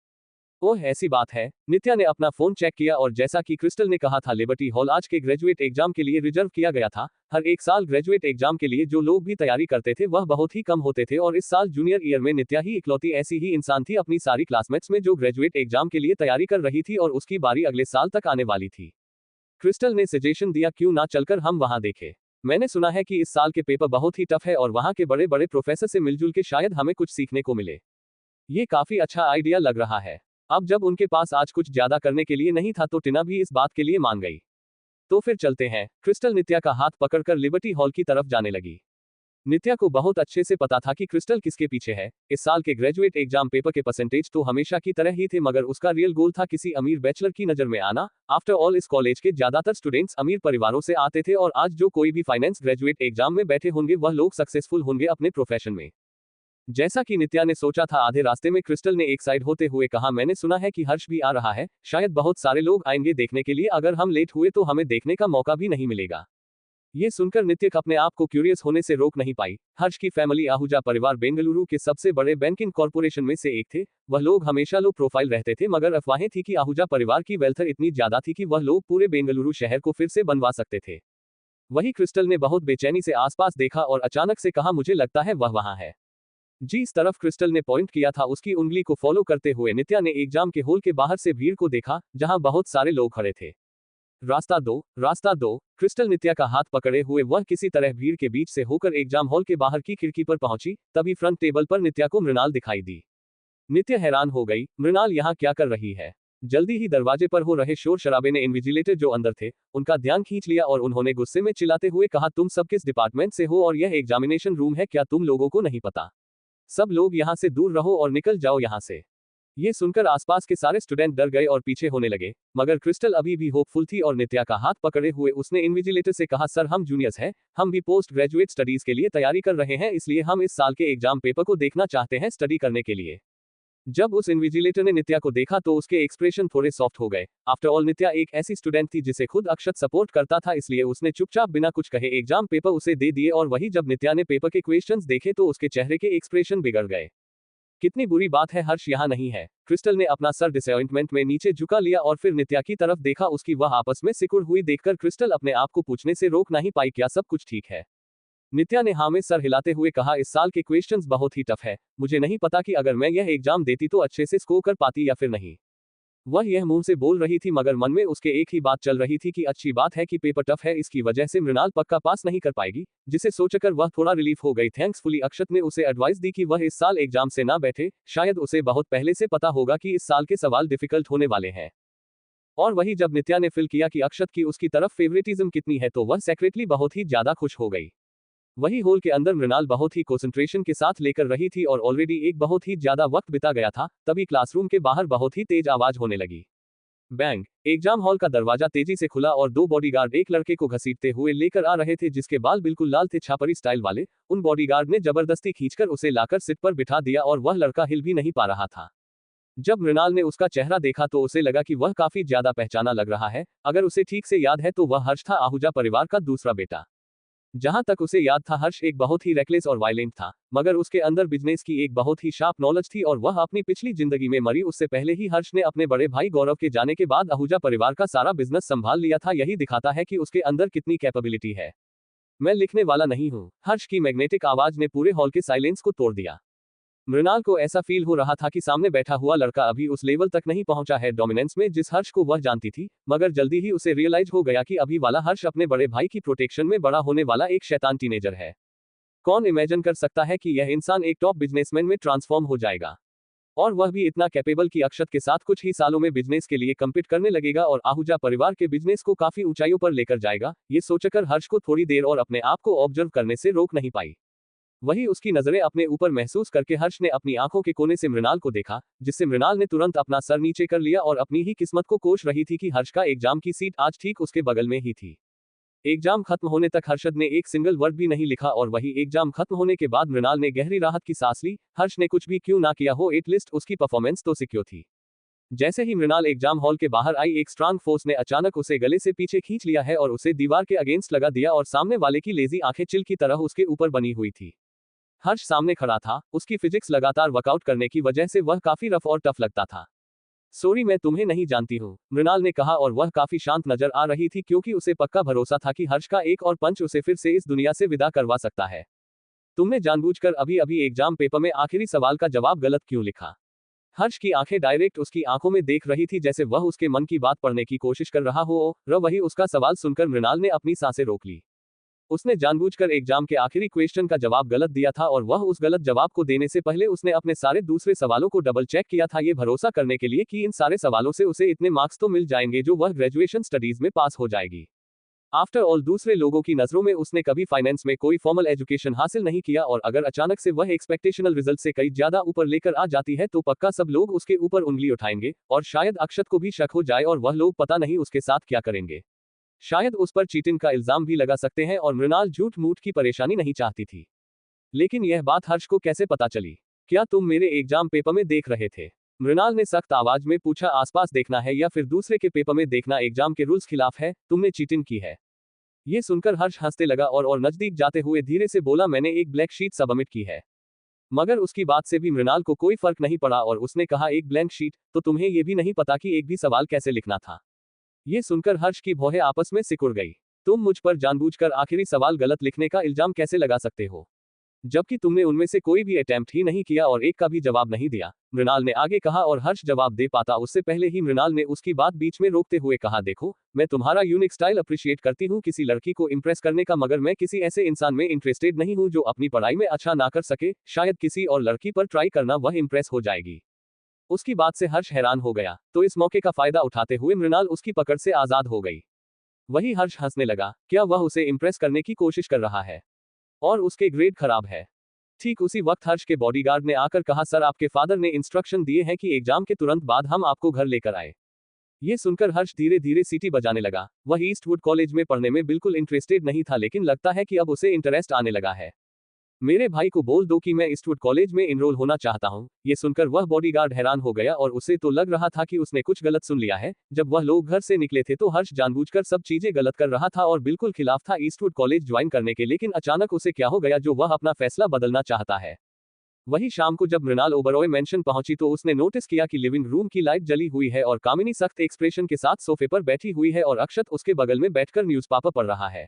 Speaker 1: ओह ऐसी बात है। नित्या ने अपना फोन चेक किया और जैसा कि क्रिस्टल ने कहा था, लिबर्टी हॉल आज के ग्रेजुएट एग्जाम के लिए रिजर्व किया गया था। हर एक साल ग्रेजुएट एग्जाम के लिए जो लोग भी तैयारी करते थे वह बहुत ही कम होते थे और इस साल जूनियर ईयर में नित्या ही इकलौती ऐसी ही इंसान थी अपनी सारी क्लासमेट्स में जो ग्रेजुएट एग्जाम के लिए तैयारी कर रही थी और उसकी बारी अगले साल तक आने वाली थी। क्रिस्टल ने सजेशन दिया, क्यों ना चलकर हम वहां देखें। मैंने सुना है कि इस साल के पेपर बहुत ही टफ है और वहां के बड़े बड़े प्रोफेसर से मिलजुल के शायद हमें कुछ सीखने को मिले। ये काफी अच्छा आइडिया लग रहा है। अब जब उनके पास आज कुछ ज्यादा करने के लिए नहीं था तो टिना भी इस बात के लिए मान गई। तो फिर चलते हैं। क्रिस्टल नित्या का हाथ पकड़कर लिबर्टी हॉल की तरफ जाने लगी। नित्या को बहुत अच्छे से पता था कि क्रिस्टल किसके पीछे है। इस साल के ग्रेजुएट एग्जाम पेपर के परसेंटेज तो हमेशा की तरह ही थे, मगर उसका रियल गोल था किसी अमीर बैचलर की नजर में आना। आफ्टर ऑल इस कॉलेज के ज्यादातर स्टूडेंट्स अमीर परिवारों से आते थे और आज जो कोई भी फाइनेंस ग्रेजुएट एग्जाम में बैठे होंगे वह लोग सक्सेसफुल होंगे अपने प्रोफेशन में। जैसा कि नित्या ने सोचा था, आधे रास्ते में क्रिस्टल ने एक साइड होते हुए कहा, मैंने सुना है कि हर्ष भी आ रहा है, शायद बहुत सारे लोग आएंगे देखने के लिए। अगर हम लेट हुए तो हमें देखने का मौका भी नहीं मिलेगा। ये सुनकर नित्या अपने आप को क्यूरियस होने से रोक नहीं पाई। हर्ष की फैमिली आहूजा परिवार बेंगलुरु के सबसे बड़े बैंकिंग कॉर्पोरेशन में से एक थे। वह लोग हमेशा लो प्रोफाइल रहते थे, मगर अफवाहें थी कि आहूजा परिवार की वेल्थ इतनी ज्यादा थी कि वह लोग पूरे बेंगलुरु शहर को फिर से बनवा सकते थे। वही क्रिस्टल ने बहुत बेचैनी से आसपास देखा और अचानक से कहा, मुझे लगता है वह वहां है। जिस तरफ क्रिस्टल ने पॉइंट किया था उसकी उंगली को फॉलो करते हुए नित्या ने एग्जाम के हॉल के बाहर से भीड़ को देखा जहां बहुत सारे लोग खड़े थे। रास्ता दो, रास्ता दो। क्रिस्टल नित्या का हाथ पकड़े हुए वह किसी तरह भीड़ के बीच से होकर एग्जाम हॉल के बाहर की खिड़की पर पहुंची। तभी फ्रंट टेबल पर नित्या को मृणाल दिखाई दी। नित्या हैरान हो गई, मृणाल यहाँ क्या कर रही है? जल्दी ही दरवाजे पर हो रहे शोर शराबे ने इन्विजिलेटर जो अंदर थे उनका ध्यान खींच लिया और उन्होंने गुस्से में चिल्लाते हुए कहा, तुम सब किस डिपार्टमेंट से हो और यह एग्जामिनेशन रूम है, क्या तुम लोगों को नहीं पता? सब लोग यहाँ से दूर रहो और निकल जाओ यहाँ से। ये सुनकर आसपास के सारे स्टूडेंट डर गए और पीछे होने लगे, मगर क्रिस्टल अभी भी होपफुल थी और नित्या का हाथ पकड़े हुए उसने इन्विजिलेटर से कहा, सर हम जूनियर्स हैं, हम भी पोस्ट ग्रेजुएट स्टडीज के लिए तैयारी कर रहे हैं, इसलिए हम इस साल के एग्जाम पेपर को देखना चाहते हैं स्टडी करने के लिए। जब उस इन्विजिलेटर ने नित्या को देखा तो उसके एक्सप्रेशन थोड़े सॉफ्ट हो गए। आफ्टर ऑल नित्या एक ऐसी स्टूडेंट थी जिसे खुद अक्षत सपोर्ट करता था, इसलिए उसने चुपचाप बिना कुछ कहे एग्जाम पेपर उसे दे दिए। और वही जब नित्या ने पेपर के क्वेश्चंस देखे तो उसके चेहरे के एक्सप्रेशन बिगड़ गए। कितनी बुरी बात है हर्ष यहाँ नहीं है। क्रिस्टल ने अपना सर डिसअपॉइंटमेंट में नीचे झुका लिया और फिर नित्या की तरफ देखा। उसकी वह आपस में सिकुड़ हुई देखकर क्रिस्टल अपने आप को पूछने से रोक नहीं पाई, क्या सब कुछ ठीक है। नित्या ने हाँ में सर हिलाते हुए कहा, इस साल के क्वेश्चंस बहुत ही टफ है, मुझे नहीं पता कि अगर मैं यह एग्जाम देती तो अच्छे से स्कोर कर पाती या फिर नहीं। वह यह मुंह से बोल रही थी मगर मन में उसके एक ही बात चल रही थी कि अच्छी बात है कि पेपर टफ है, इसकी वजह से मृणाल पक्का पास नहीं कर पाएगी, जिसे सोचकर वह थोड़ा रिलीफ हो गई। थैंक्सफुली अक्षत ने उसे एडवाइस दी कि वह इस साल एग्जाम से ना बैठे, शायद उसे बहुत पहले से पता होगा कि इस साल के सवाल डिफिकल्ट होने वाले हैं। और वही जब नित्या ने फील किया कि अक्षत की उसकी तरफ फेवरेटिज्म कितनी है तो वह सेक्रेटली बहुत ही ज्यादा खुश हो गई। वही हॉल के अंदर मृणाल बहुत ही कंसंट्रेशन के साथ लेकर रही थी और ऑलरेडी एक बहुत ही ज्यादा वक्त बिता गया था, तभी क्लासरूम के बाहर बहुत ही तेज आवाज होने लगी। बैंग। एग्जाम हॉल का दरवाजा तेजी से खुला और दो बॉडीगार्ड एक लड़के को घसीटते हुए लेकर आ रहे थे जिसके बाल बिल्कुल लाल थे, छापरी स्टाइल वाले। उन बॉडीगार्ड ने जबरदस्ती खींचकर उसे लाकर सीट पर बिठा दिया और वह लड़का हिल भी नहीं पा रहा था। जब मृणाल ने उसका चेहरा देखा तो उसे लगा कि वह काफी ज्यादा पहचाना लग रहा है। अगर उसे ठीक से याद है तो वह हर्ष था, आहूजा परिवार का दूसरा बेटा। जहां तक उसे याद था हर्ष एक बहुत ही रेकलेस और वायलेंट था, मगर उसके अंदर बिजनेस की एक बहुत ही शार्प नॉलेज थी और वह अपनी पिछली जिंदगी में मरी उससे पहले ही हर्ष ने अपने बड़े भाई गौरव के जाने के बाद आहूजा परिवार का सारा बिजनेस संभाल लिया था। यही दिखाता है कि उसके अंदर कितनी कैपेबिलिटी है। मैं लिखने वाला नहीं हूँ। हर्ष की मैग्नेटिक आवाज ने पूरे हॉल के साइलेंस को तोड़ दिया। मृणाल को ऐसा फील हो रहा था कि सामने बैठा हुआ लड़का अभी उस लेवल तक नहीं पहुंचा है डोमिनेंस में जिस हर्ष को वह जानती थी, मगर जल्दी ही उसे रियलाइज हो गया कि अभी वाला हर्ष अपने बड़े भाई की प्रोटेक्शन में बड़ा होने वाला एक शैतान टीनेजर है। कौन इमेजिन कर सकता है कि यह इंसान एक टॉप बिजनेसमैन में ट्रांसफॉर्म हो जाएगा, और वह भी इतना कैपेबल कि अक्षत के साथ कुछ ही सालों में बिजनेस के लिए कम्पीट करने लगेगा और आहूजा परिवार के बिजनेस को काफी ऊंचाइयों पर लेकर जाएगा। ये सोचकर हर्ष को थोड़ी देर और अपने आप को ऑब्जर्व करने से रोक नहीं पाई। वही उसकी नजरें अपने ऊपर महसूस करके हर्ष ने अपनी आंखों के कोने से मृणाल को देखा, जिससे मृणाल ने तुरंत अपना सर नीचे कर लिया और अपनी ही किस्मत को कोस रही थी कि हर्ष का एग्जाम की सीट आज ठीक उसके बगल में ही थी। एग्जाम खत्म होने तक हर्षद ने एक सिंगल वर्ड भी नहीं लिखा और वही एग्जाम खत्म होने के बाद मृणाल ने गहरी राहत की सांस ली। हर्ष ने कुछ भी क्यों ना किया हो, एटलीस्ट उसकी परफॉर्मेंस तो सिक्योर थी। जैसे ही मृणाल एग्जाम हॉल के बाहर आई, एक स्ट्रांग फोर्स ने अचानक उसे गले से पीछे खींच लिया है और उसे दीवार के अगेंस्ट लगा दिया और सामने वाले की लेजी आंखें चिल की तरह उसके ऊपर बनी हुई थी। हर्ष सामने खड़ा था, उसकी फिजिक्स लगातार वर्कआउट करने की वजह से वह काफी रफ और टफ लगता था। सॉरी मैं तुम्हें नहीं जानती हूँ, मृणाल ने कहा और वह काफी शांत नजर आ रही थी क्योंकि उसे पक्का भरोसा था कि हर्ष का एक और पंच उसे फिर से इस दुनिया से विदा करवा सकता है। तुमने जानबूझकर अभी अभी एग्जाम पेपर में आखिरी सवाल का जवाब गलत क्यों लिखा? हर्ष की आंखें डायरेक्ट उसकी आंखों में देख रही थी जैसे वह उसके मन की बात पढ़ने की कोशिश कर रहा हो। वही उसका सवाल सुनकर मृणाल ने अपनी सांसें रोक ली। उसने जानबूझकर एग्जाम के आखिरी क्वेश्चन का जवाब गलत दिया था और वह उस गलत जवाब को देने से पहले उसने अपने सारे दूसरे सवालों को डबल चेक किया था, ये भरोसा करने के लिए कि इन सारे सवालों से उसे इतने मार्क्स तो मिल जाएंगे जो वह ग्रेजुएशन स्टडीज में पास हो जाएगी। आफ्टर ऑल दूसरे लोगों की नजरों में उसने कभी फाइनेंस में कोई फॉर्मल एजुकेशन हासिल नहीं किया और अगर अचानक से वह एक्सपेक्टेशनल रिजल्ट से कई ज्यादा ऊपर लेकर आ जाती है तो पक्का सब लोग उसके ऊपर उंगली उठाएंगे और शायद अक्षत को भी शक हो जाए और वह लोग पता नहीं उसके साथ क्या करेंगे। शायद उस पर चीटिंग का इल्जाम भी लगा सकते हैं और मृणाल झूठ मूठ की परेशानी नहीं चाहती थी। लेकिन यह बात हर्ष को कैसे पता चली? क्या तुम मेरे एग्जाम पेपर में देख रहे थे? मृणाल ने सख्त आवाज में पूछा। आसपास देखना है या फिर दूसरे के पेपर में देखना एग्जाम के रूल्स खिलाफ है, तुमने चीटिंग की है। ये सुनकर हर्ष हंसते लगा और नजदीक जाते हुए धीरे से बोला, मैंने एक ब्लैक शीट सबमिट की है। मगर उसकी बात से भी मृणाल को कोई फर्क नहीं पड़ा और उसने कहा, एक ब्लैंक शीट? तो तुम्हें यह भी नहीं पता कि एक भी सवाल कैसे लिखना था? ये सुनकर हर्ष की भौहें आपस में सिकुड़ गई। तुम मुझ पर जानबूझकर आखिरी सवाल गलत लिखने का इल्जाम कैसे लगा सकते हो, जबकि तुमने उनमें से कोई भी अटेम्प्ट ही नहीं किया और एक का भी जवाब नहीं दिया? मृणाल ने आगे कहा और हर्ष जवाब दे पाता उससे पहले ही मृणाल ने उसकी बात बीच में रोकते हुए कहा, देखो मैं तुम्हारा यूनिक स्टाइल अप्रिशिएट करती हूँ किसी लड़की को इम्प्रेस करने का, मगर मैं किसी ऐसे इंसान में इंटरेस्टेड नहीं हूँ जो अपनी पढ़ाई में अच्छा ना कर सके। शायद किसी और लड़की पर ट्राई करना वह इम्प्रेस हो जाएगी। उसकी बात से हर्ष हैरान हो गया, तो इस मौके का फायदा उठाते हुए मृणाल उसकी पकड़ से आजाद हो गई। वही हर्ष हंसने लगा, क्या वह उसे इम्प्रेस करने की कोशिश कर रहा है और उसके ग्रेड खराब है? ठीक उसी वक्त हर्ष के बॉडीगार्ड ने आकर कहा, सर आपके फादर ने इंस्ट्रक्शन दिए हैं कि एग्जाम के तुरंत बाद हम आपको घर लेकर आए। ये सुनकर हर्ष धीरे धीरे सीटी बजाने लगा। वह ईस्टवुड कॉलेज में पढ़ने में बिल्कुल इंटरेस्टेड नहीं था, लेकिन लगता है कि अब उसे इंटरेस्ट आने लगा है। मेरे भाई को बोल दो कि मैं ईस्टवुड कॉलेज में इनरोल होना चाहता हूँ। ये सुनकर वह बॉडीगार्ड हैरान हो गया और उसे तो लग रहा था कि उसने कुछ गलत सुन लिया है। जब वह लोग घर से निकले थे तो हर्ष जानबूझकर सब चीजें गलत कर रहा था और बिल्कुल खिलाफ था ईस्टवुड कॉलेज ज्वाइन करने के, लेकिन अचानक उसे क्या हो गया जो वह अपना फैसला बदलना चाहता है। वही शाम को जब मृणाल ओबरॉय मेंशन पहुंची तो उसने नोटिस किया कि लिविंग रूम की लाइट जली हुई है और कामिनी सख्त एक्सप्रेशन के साथ सोफे पर बैठी हुई है और अक्षत उसके बगल में बैठकर न्यूज़पेपर पढ़ रहा है।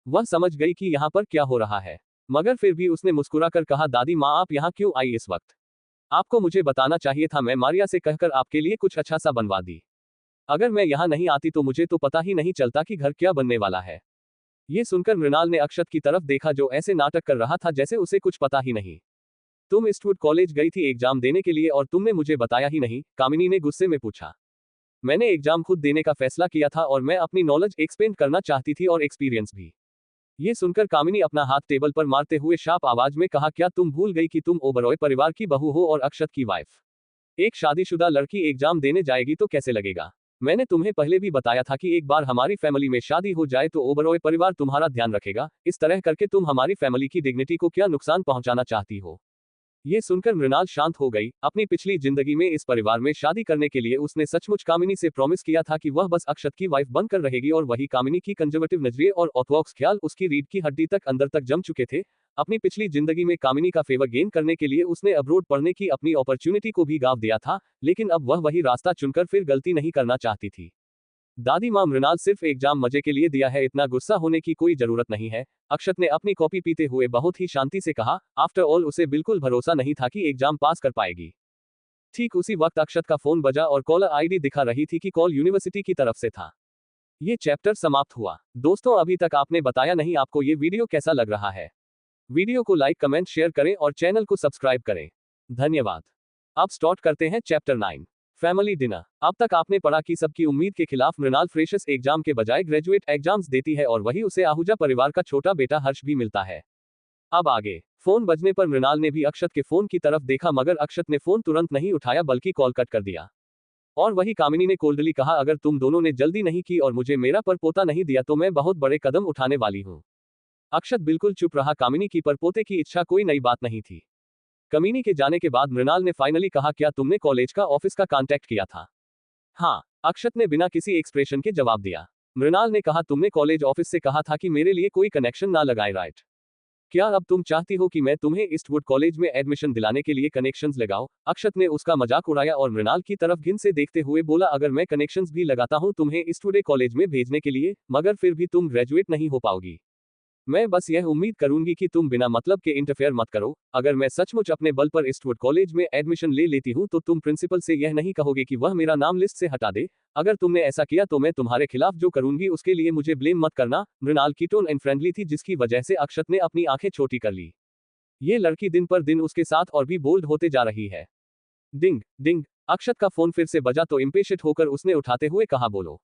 Speaker 1: वह समझ गई कि यहाँ पर क्या हो रहा है, मगर फिर भी उसने मुस्कुराकर कहा, दादी माँ आप यहाँ क्यों आई इस वक्त? आपको मुझे बताना चाहिए था, मैं मारिया से कहकर आपके लिए कुछ अच्छा सा बनवा दी। अगर मैं यहाँ नहीं आती तो मुझे तो पता ही नहीं चलता कि घर क्या बनने वाला है। ये सुनकर मृणाल ने अक्षत की तरफ देखा जो ऐसे नाटक कर रहा था जैसे उसे कुछ पता ही नहीं। तुम ईस्टवुड कॉलेज गई थी एग्जाम देने के लिए और तुमने मुझे बताया ही नहीं, कामिनी ने गुस्से में पूछा। मैंने एग्जाम खुद देने का फैसला किया था और मैं अपनी नॉलेज एक्सपेंड करना चाहती थी और एक्सपीरियंस भी। ये सुनकर कामिनी अपना हाथ टेबल पर मारते हुए शार्प आवाज में कहा, क्या तुम भूल गई कि तुम ओबरॉय परिवार की बहू हो और अक्षत की वाइफ? एक शादीशुदा लड़की एग्जाम देने जाएगी तो कैसे लगेगा? मैंने तुम्हें पहले भी बताया था कि एक बार हमारी फैमिली में शादी हो जाए तो ओबरॉय परिवार तुम्हारा ध्यान रखेगा। इस तरह करके तुम हमारी फैमिली की डिग्निटी को क्या नुकसान पहुंचाना चाहती हो? ये सुनकर मृणाल शांत हो गई। अपनी पिछली जिंदगी में इस परिवार में शादी करने के लिए उसने सचमुच कामिनी से प्रॉमिस किया था कि वह बस अक्षत की वाइफ बनकर रहेगी और वही कामिनी की कंजर्वेटिव नजरिए और ऑर्थोडॉक्स ख्याल उसकी रीढ़ की हड्डी तक अंदर तक जम चुके थे। अपनी पिछली जिंदगी में कामिनी का फेवर गेन करने के लिए उसने अब्रोड पढ़ने की अपनी अपॉर्चुनिटी को भी गाँव दिया था, लेकिन अब वह वही रास्ता चुनकर फिर गलती नहीं करना चाहती थी। दादी माँ, मृणाल सिर्फ एग्जाम मजे के लिए दिया है, इतना गुस्सा होने की कोई जरूरत नहीं है। अक्षत ने अपनी कॉपी पीते हुए बहुत ही शांति से कहा। आफ्टर ऑल उसे बिल्कुल भरोसा नहीं था कि एग्जाम पास कर पाएगी। ठीक उसी वक्त अक्षत का फोन बजा और कॉलर आईडी दिखा रही थी कि कॉल यूनिवर्सिटी की तरफ से था। ये चैप्टर समाप्त हुआ। दोस्तों, अभी तक आपने बताया नहीं आपको ये वीडियो कैसा लग रहा है। वीडियो को लाइक कमेंट शेयर करें और चैनल को सब्सक्राइब करें। धन्यवाद। अब स्टार्ट करते हैं चैप्टर 9, फैमिली डिनर। अब तक आपने पढ़ा कि सबकी उम्मीद के खिलाफ मृणाल फ्रेशर्स एग्जाम के बजाय ग्रेजुएट एग्जाम्स देती है और वही उसे आहूजा परिवार का छोटा बेटा हर्ष भी मिलता है। अब आगे। फोन बजने पर मृणाल ने भी अक्षत के फोन की तरफ देखा, मगर अक्षत ने फोन तुरंत नहीं उठाया बल्कि कॉल कट कर दिया। और वही कामिनी ने कोल्डली कहा, अगर तुम दोनों ने जल्दी नहीं की और मुझे मेरा परपोता नहीं दिया तो मैं बहुत बड़े कदम उठाने वाली हूँ। अक्षत बिल्कुल चुप रहा। कामिनी की परपोते की इच्छा कोई नई बात नहीं थी। कामिनी के जाने के बाद मृणाल ने फाइनली कहा, क्या तुमने कॉलेज का ऑफिस का कांटेक्ट किया था? हाँ, अक्षत ने बिना किसी एक्सप्रेशन के जवाब दिया। मृणाल ने कहा, तुमने कॉलेज ऑफिस से कहा था कि मेरे लिए कोई कनेक्शन ना लगाए, राइट? क्या अब तुम चाहती हो कि मैं तुम्हें ईस्टवुड कॉलेज में एडमिशन दिलाने के लिए कनेक्शंस लगाऊं? अक्षत ने उसका मजाक उड़ाया और मृणाल की तरफ घिन से देखते हुए बोला, अगर मैं कनेक्शंस भी लगाता हूं तुम्हें ईस्टवुड कॉलेज में भेजने के लिए, मगर फिर भी तुम ग्रेजुएट नहीं हो पाओगी। मैं बस यह उम्मीद करूंगी कि तुम बिना मतलब के इंटरफेयर मत करो। अगर मैं सचमुच अपने बल पर ईस्टवुड कॉलेज में एडमिशन ले लेती हूं तो तुम प्रिंसिपल से यह नहीं कहोगे कि वह मेरा नाम लिस्ट से हटा दे। अगर तुमने ऐसा किया तो मैं तुम्हारे खिलाफ जो करूंगी उसके लिए मुझे ब्लेम मत करना। मृणाल की टोन एंड फ्रेंडली थी जिसकी वजह से अक्षत ने अपनी आंखें छोटी कर ली। ये लड़की दिन पर दिन उसके साथ और भी बोल्ड होते जा रही है। डिंग डिंग। अक्षत का फोन फिर से बजा तो इम्पेशेंट होकर उसने उठाते हुए कहा, बोलो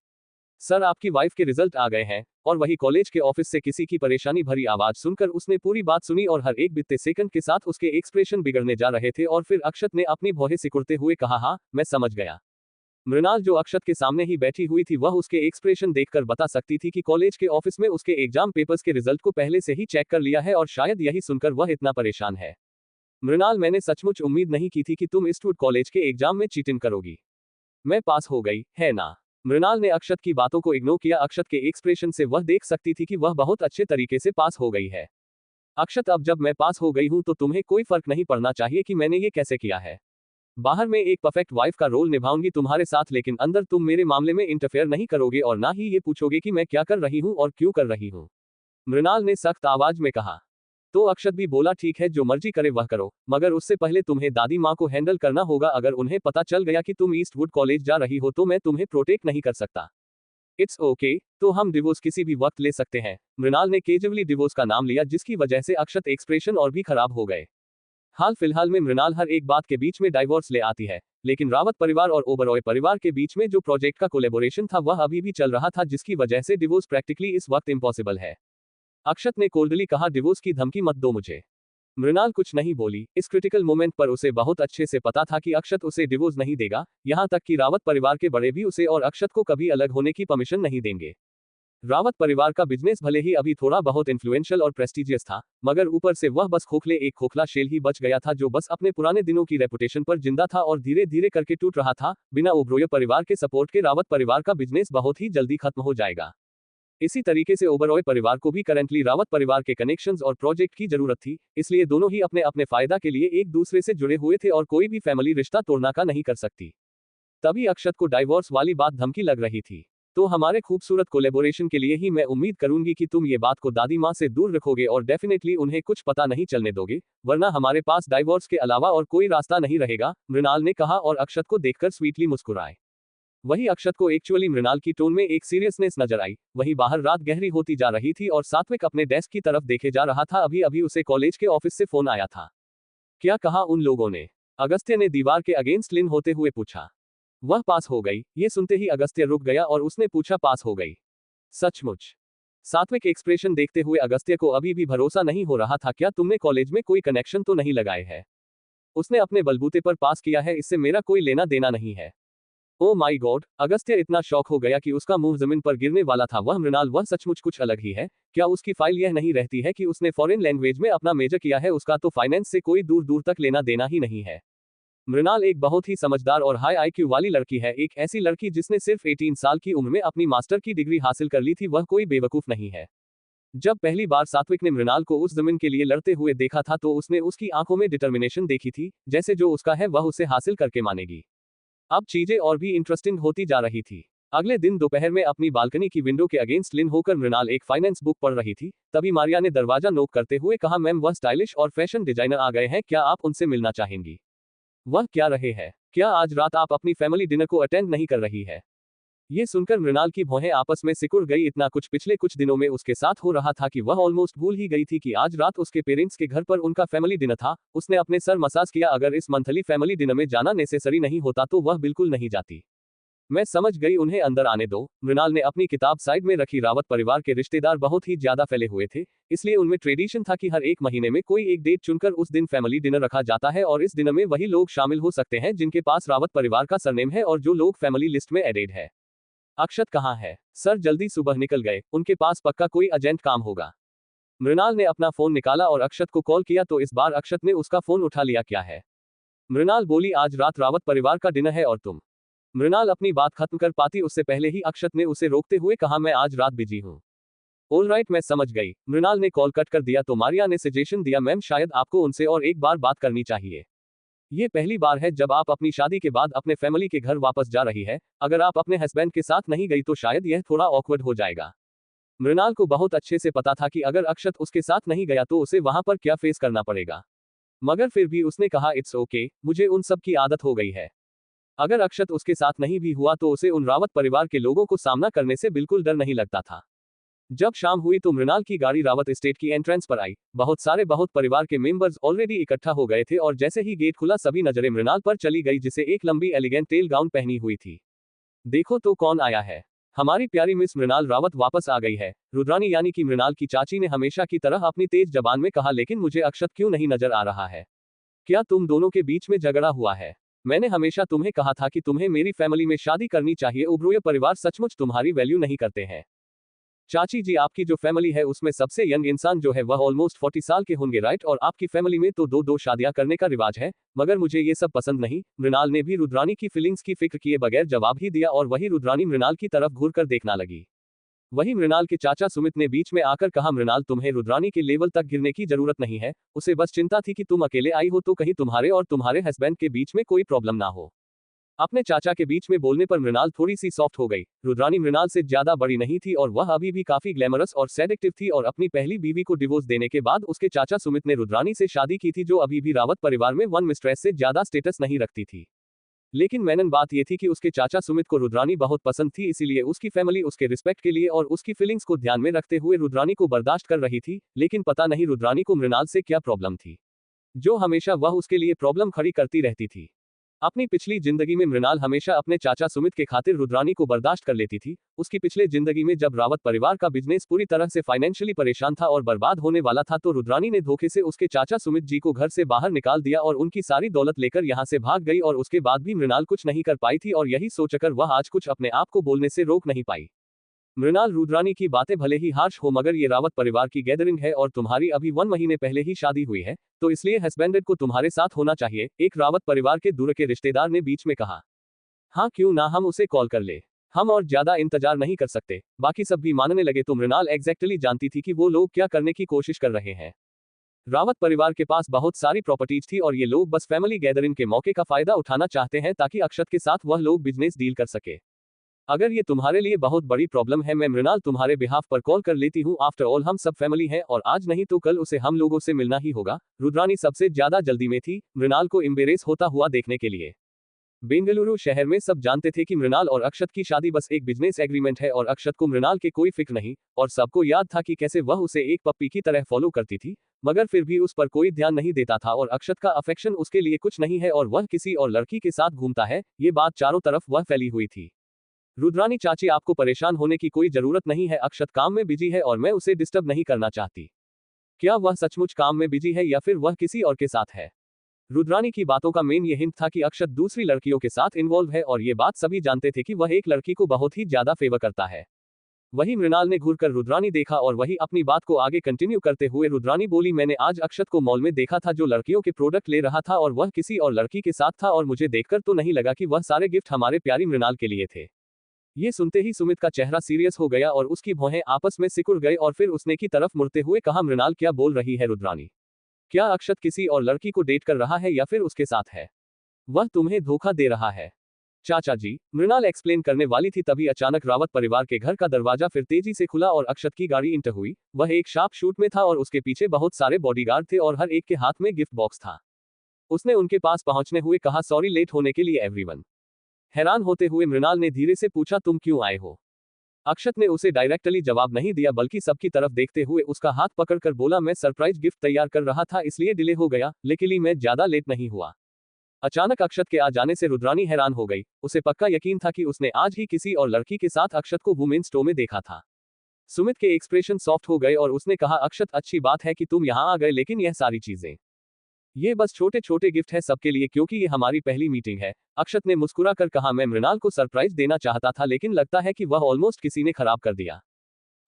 Speaker 1: सर, आपकी वाइफ के रिजल्ट आ गए हैं। और वही कॉलेज के ऑफिस से किसी की परेशानी भरी आवाज सुनकर उसने पूरी बात सुनी और हर एक बीतते सेकंड के साथ उसके एक्सप्रेशन बिगड़ने जा रहे थे। और फिर अक्षत ने अपनी भौहें सिकुड़ते हुए कहा, हाँ मैं समझ गया। मृणाल जो अक्षत के सामने ही बैठी हुई थी वह उसके एक्सप्रेशन देखकर बता सकती थी कि कॉलेज के ऑफिस में उसके एग्जाम पेपर्स के रिजल्ट को पहले से ही चेक कर लिया है और शायद यही सुनकर वह इतना परेशान है। मृणाल, मैंने सचमुच उम्मीद नहीं की थी कि तुम ईस्टवुड कॉलेज के एग्जाम में चीटिंग करोगी। मैं पास हो गई है ना? मृणाल ने अक्षत की बातों को इग्नोर किया। अक्षत के एक्सप्रेशन से वह देख सकती थी कि वह बहुत अच्छे तरीके से पास हो गई है। अक्षत, अब जब मैं पास हो गई हूं तो तुम्हें कोई फर्क नहीं पड़ना चाहिए कि मैंने ये कैसे किया है। बाहर में एक परफेक्ट वाइफ का रोल निभाऊंगी तुम्हारे साथ, लेकिन अंदर तुम मेरे मामले में इंटरफेयर नहीं करोगे और ना ही ये पूछोगे कि मैं क्या कर रही हूं और क्यों कर रही हूं। मृणाल ने सख्त आवाज में कहा। तो अक्षत भी बोला, ठीक है जो मर्जी करे वह करो, मगर उससे पहले तुम्हें दादी माँ को हैंडल करना होगा। अगर उन्हें पता चल गया कि तुम ईस्टवुड कॉलेज जा रही हो तो मैं तुम्हें प्रोटेक्ट नहीं कर सकता। इट्स ओके, तो हम डिवोर्स किसी भी वक्त ले सकते हैं। मृणाल ने केजुअली डिवोर्स का नाम लिया जिसकी वजह से अक्षत एक्सप्रेशन और भी खराब हो गए। हाल फिलहाल में मृणाल हर एक बात के बीच में डाइवोर्स ले आती है, लेकिन रावत परिवार और ओबरॉय परिवार के बीच में जो प्रोजेक्ट का कोलेबोरेशन था वह अभी भी चल रहा था, जिसकी वजह से डिवोर्स प्रैक्टिकली इस वक्त इम्पॉसिबल है। अक्षत ने कोल्डली कहा, डिवोर्स की धमकी मत दो मुझे। मृणाल कुछ नहीं बोली। इस क्रिटिकल मोमेंट पर उसे बहुत अच्छे से पता था कि अक्षत उसे डिवोर्स नहीं देगा, यहाँ तक कि रावत परिवार के बड़े भी उसे और अक्षत को कभी अलग होने की परमिशन नहीं देंगे। रावत परिवार का बिजनेस भले ही अभी थोड़ा बहुत इन्फ्लुएंशियल और प्रेस्टिजियस था, मगर ऊपर से वह बस एक खोखला शेल ही बच गया था जो बस अपने पुराने दिनों की रेपुटेशन पर जिंदा था और धीरे धीरे करके टूट रहा था। बिना ओबरॉय परिवार के सपोर्ट के रावत परिवार का बिजनेस बहुत ही जल्दी खत्म हो जाएगा। इसी तरीके से ओबरॉय परिवार को भी करंटली रावत परिवार के कनेक्शंस और प्रोजेक्ट की जरूरत थी, इसलिए दोनों ही अपने अपने फायदा के लिए एक दूसरे से जुड़े हुए थे और कोई भी फैमिली रिश्ता तोड़ना का नहीं कर सकती। तभी अक्षत को डाइवोर्स वाली बात धमकी लग रही थी। तो हमारे खूबसूरत कोलेबोरेशन के लिए ही मैं उम्मीद करूंगी कि तुम ये बात को दादी माँ से दूर रखोगे और डेफिनेटली उन्हें कुछ पता नहीं चलने दोगे, वरना हमारे पास डाइवोर्स के अलावा और कोई रास्ता नहीं रहेगा, मृणाल ने कहा और अक्षत को देखकर स्वीटली मुस्कुराए। वही अक्षत को एक्चुअली मृणाल की टोन में एक सीरियसनेस नजर आई। वही बाहर रात गहरी होती जा रही थी और सात्विक अपने डेस्क की तरफ देखे जा रहा था। अभी अभी उसे कॉलेज के ऑफिस से फोन आया था। क्या कहा उन लोगों ने? अगस्त्य ने दीवार के अगेंस्ट लिन होते हुए पूछा। वह पास हो गई। ये सुनते ही अगस्त्य रुक गया और उसने पूछा, पास हो गई? सचमुच? सात्विक एक्सप्रेशन देखते हुए अगस्त्य को अभी भी भरोसा नहीं हो रहा था। क्या तुमने कॉलेज में कोई कनेक्शन तो नहीं लगाए है? उसने अपने बलबूते पर पास किया है, इससे मेरा कोई लेना देना नहीं है। ओ माई गॉड! अगस्त्य इतना शॉक हो गया कि उसका मुंह जमीन पर गिरने वाला था। वह मृणाल, वह सचमुच कुछ अलग ही है। क्या उसकी फाइल यह नहीं रहती है कि उसने फॉरेन लैंग्वेज में अपना मेजर किया है? उसका तो फाइनेंस से कोई दूर दूर तक लेना देना ही नहीं है। मृणाल एक बहुत ही समझदार और हाई आईक्यू वाली लड़की है, एक ऐसी लड़की जिसने सिर्फ 18 साल की उम्र में अपनी मास्टर की डिग्री हासिल कर ली थी। वह कोई बेवकूफ नहीं है। जब पहली बार सात्विक ने मृणाल को उस जमीन के लिए लड़ते हुए देखा था तो उसने उसकी आंखों में डिटर्मिनेशन देखी थी, जैसे जो उसका है वह उसे हासिल करके मानेगी। अब चीजें और भी इंटरेस्टिंग होती जा रही थी। अगले दिन दोपहर में अपनी बालकनी की विंडो के अगेंस्ट लिन होकर मृणाल एक फाइनेंस बुक पढ़ रही थी। तभी मारिया ने दरवाजा नोक करते हुए कहा, मैम वह स्टाइलिश और फैशन डिजाइनर आ गए हैं, क्या आप उनसे मिलना चाहेंगी? वह क्या रहे हैं? क्या आज रात आप अपनी फैमिली डिनर को अटेंड नहीं कर रही है? ये सुनकर मृणाल की भौहें आपस में सिकुड़ गई। इतना कुछ पिछले कुछ दिनों में उसके साथ हो रहा था कि वह ऑलमोस्ट भूल ही गई थी कि आज रात उसके पेरेंट्स के घर पर उनका फैमिली डिनर था। उसने अपने सर मसाज किया। अगर इस मंथली फैमिली डिनर में जाना नेसेसरी नहीं होता तो वह बिल्कुल नहीं जाती। मैं समझ गई, उन्हें अंदर आने दो। मृणाल ने अपनी किताब साइड में रखी। रावत परिवार के रिश्तेदार बहुत ही ज्यादा फैले हुए थे, इसलिए उनमें ट्रेडिशन था कि हर एक महीने में कोई एक डेट चुनकर उस दिन फैमिली डिनर रखा जाता है और इस डिनर में वही लोग शामिल हो सकते हैं जिनके पास रावत परिवार का सरनेम है और जो लोग फैमिली लिस्ट में एडेड है। अक्षत कहाँ है? सर जल्दी सुबह निकल गए, उनके पास पक्का कोई अर्जेंट काम होगा। मृणाल ने अपना फोन निकाला और अक्षत को कॉल किया तो इस बार अक्षत ने उसका फोन उठा लिया। क्या है? मृणाल बोली, आज रात रावत परिवार का डिनर है और तुम। मृणाल अपनी बात खत्म कर पाती उससे पहले ही अक्षत ने उसे रोकते हुए कहा, मैं आज रात बिजी हूँ। ऑलराइट, मैं समझ गई। मृणाल ने कॉल कट कर दिया तो मारिया ने सजेशन दिया, मैम शायद आपको उनसे और एक बार बात करनी चाहिए। ये पहली बार है जब आप अपनी शादी के बाद अपने फैमिली के घर वापस जा रही है। अगर आप अपने हस्बैंड के साथ नहीं गई तो शायद यह थोड़ा ऑकवर्ड हो जाएगा। मृणाल को बहुत अच्छे से पता था कि अगर अक्षत उसके साथ नहीं गया तो उसे वहां पर क्या फेस करना पड़ेगा, मगर फिर भी उसने कहा, इट्स ओके, मुझे उन सब की आदत हो गई है। अगर अक्षत उसके साथ नहीं भी हुआ तो उसे उन रावत परिवार के लोगों को सामना करने से बिल्कुल डर नहीं लगता था। जब शाम हुई तो मृणाल की गाड़ी रावत एस्टेट की एंट्रेंस पर आई। बहुत परिवार के मेंबर्स ऑलरेडी इकट्ठा हो गए थे और जैसे ही गेट खुला सभी नजरें मृणाल पर चली गई जिसे एक लंबी एलिगेंट टेल गाउन पहनी हुई थी। देखो तो कौन आया है, हमारी प्यारी मिस मृणाल रावत वापस आ गई है। रुद्रानी यानी कि मृणाल की चाची ने हमेशा की तरह अपनी तेज जबान में कहा, लेकिन मुझे अक्षत क्यों नहीं नजर आ रहा है? क्या तुम दोनों के बीच में झगड़ा हुआ है? मैंने हमेशा तुम्हें कहा था कि तुम्हें मेरी फैमिली में शादी करनी चाहिए। ओबरॉय परिवार सचमुच तुम्हारी वैल्यू नहीं करते हैं। चाची जी, आपकी जो फैमिली है उसमें सबसे यंग इंसान जो है वह ऑलमोस्ट 40 साल के होंगे, राइट? और आपकी फैमिली में तो दो शादियां करने का रिवाज है, मगर मुझे ये सब पसंद नहीं। मृणाल ने भी रुद्रानी की फीलिंग्स की फिक्र किए बगैर जवाब ही दिया और वही रुद्रानी मृणाल की तरफ घूर कर देखना लगी। वही मृणाल के चाचा सुमित ने बीच में आकर कहा, मृणाल तुम्हें रुद्रानी के लेवल तक गिरने की जरूरत नहीं है। उसे बस चिंता थी कि तुम अकेले आई हो तो कहीं तुम्हारे और तुम्हारे हस्बैंड के बीच में कोई प्रॉब्लम ना हो। अपने चाचा के बीच में बोलने पर मृणाल थोड़ी सी सॉफ्ट हो गई। रुद्रानी मृणाल से ज्यादा बड़ी नहीं थी और वह अभी भी काफी ग्लैमरस और सेडेक्टिव थी और अपनी पहली बीवी को डिवोर्स देने के बाद उसके चाचा सुमित ने रुद्रानी से शादी की थी जो अभी भी रावत परिवार में वन मिस्ट्रेस से ज्यादा स्टेटस नहीं रखती थी। लेकिन मैनन बात यह थी कि उसके चाचा सुमित को रुद्रानी बहुत पसंद थी, इसीलिए उसकी फैमिली उसके रिस्पेक्ट के लिए और उसकी फीलिंग्स को ध्यान में रखते हुए रुद्रानी को बर्दाश्त कर रही थी। लेकिन पता नहीं रुद्रानी को मृणाल से क्या प्रॉब्लम थी, जो हमेशा वह उसके लिए प्रॉब्लम खड़ी करती रहती थी। अपनी पिछली जिंदगी में मृणाल हमेशा अपने चाचा सुमित के खातिर रुद्रानी को बर्दाश्त कर लेती थी। उसकी पिछले जिंदगी में जब रावत परिवार का बिजनेस पूरी तरह से फाइनेंशियली परेशान था और बर्बाद होने वाला था, तो रुद्रानी ने धोखे से उसके चाचा सुमित जी को घर से बाहर निकाल दिया और उनकी सारी दौलत लेकर यहां से भाग गई। और उसके बाद भी मृणाल कुछ नहीं कर पाई थी और यही सोचकर वह आज कुछ अपने आप को बोलने से रोक नहीं पाई। मृणाल, रुद्रानी की बातें भले ही हार्श हो, मगर ये रावत परिवार की गैदरिंग है और तुम्हारी अभी 1 महीने पहले ही शादी हुई है, तो इसलिए हस्बैंड को तुम्हारे साथ होना चाहिए, एक रावत परिवार के दूर के रिश्तेदार ने बीच में कहा। हाँ, क्यों ना हम उसे कॉल कर ले, हम और ज्यादा इंतजार नहीं कर सकते। बाकी सब भी मानने लगे तो मृणाल एग्जैक्टली जानती थी कि वो लोग क्या करने की कोशिश कर रहे हैं। रावत परिवार के पास बहुत सारी प्रॉपर्टीज थी और ये लोग बस फैमिली गैदरिंग के मौके का फायदा उठाना चाहते हैं ताकि अक्षत के साथ वह लोग बिजनेस डील कर सके। अगर ये तुम्हारे लिए बहुत बड़ी प्रॉब्लम है, मैं मृणाल तुम्हारे बिहाफ पर कॉल कर लेती हूँ। आफ्टर ऑल हम सब फैमिली हैं और आज नहीं तो कल उसे हम लोगों से मिलना ही होगा। रुद्रानी सबसे ज्यादा जल्दी में थी मृणाल को एम्बेरेस होता हुआ देखने के लिए। बेंगलुरु शहर में सब जानते थे कि मृणाल और अक्षत की शादी बस एक बिजनेस एग्रीमेंट है और अक्षत को मृणाल के कोई फिक्र नहीं, और सबको याद था कि कैसे वह उसे एक पप्पी की तरह फॉलो करती थी, मगर फिर भी उस पर कोई ध्यान नहीं देता था और अक्षत का अफेक्शन उसके लिए कुछ नहीं है और वह किसी और लड़की के साथ घूमता है। ये बात चारों तरफ वह फैली हुई थी। रुद्रानी चाची, आपको परेशान होने की कोई जरूरत नहीं है। अक्षत काम में बिजी है और मैं उसे डिस्टर्ब नहीं करना चाहती। क्या वह सचमुच काम में बिजी है या फिर वह किसी और के साथ है? रुद्रानी की बातों का मेन ये हिंट था कि अक्षत दूसरी लड़कियों के साथ इन्वॉल्व है और ये बात सभी जानते थे कि वह एक लड़की को बहुत ही ज्यादा फेवर करता है। वही मृणाल ने घूरकर रुद्रानी देखा और वही अपनी बात को आगे कंटिन्यू करते हुए रुद्रानी बोली, मैंने आज अक्षत को मॉल में देखा था जो लड़कियों के प्रोडक्ट ले रहा था और वह किसी और लड़की के साथ था और मुझे देखकर तो नहीं लगा कि वह सारे गिफ्ट हमारे प्यारी मृणाल के लिए थे। ये सुनते ही सुमित का चेहरा सीरियस हो गया और उसकी भौहें आपस में सिकुड़ गए और फिर उसने की तरफ मुड़ते हुए कहा, मृणाल क्या बोल रही है रुद्रानी? क्या अक्षत किसी और लड़की को डेट कर रहा है या फिर उसके साथ है? वह तुम्हें धोखा दे रहा है। चाचा जी, मृणाल एक्सप्लेन करने वाली थी, तभी अचानक रावत परिवार के घर का दरवाजा फिर तेजी से खुला और अक्षत की गाड़ी इंटर हुई। वह एक शार्प शूट में था और उसके पीछे बहुत सारे बॉडीगार्ड थे और हर एक के हाथ में गिफ्ट बॉक्स था। उसने उनके पास पहुंचने हुए कहा, सॉरी लेट होने के लिए एवरीवन। हैरान होते हुए मृणाल ने धीरे से पूछा, तुम क्यों आए हो? अक्षत ने उसे डायरेक्टली जवाब नहीं दिया बल्कि सबकी तरफ देखते हुए उसका हाथ पकड़कर बोला, मैं सरप्राइज गिफ्ट तैयार कर रहा था इसलिए डिले हो गया, लेकिन मैं ज्यादा लेट नहीं हुआ। अचानक अक्षत के आ जाने से रुद्रानी हैरान हो गई। उसे पक्का यकीन था कि उसने आज ही किसी और लड़की के साथ अक्षत को वुमेन स्टोर में देखा था। सुमित के एक्सप्रेशन सॉफ्ट हो गए और उसने कहा, अक्षत अच्छी बात है कि तुम यहाँ आ गए, लेकिन यह सारी चीजें, ये बस छोटे छोटे गिफ्ट है सबके लिए क्योंकि ये हमारी पहली मीटिंग है। अक्षत ने मुस्कुरा कर कहा, मैं मृणाल को सरप्राइज देना चाहता था लेकिन लगता है कि वह ऑलमोस्ट किसी ने खराब कर दिया।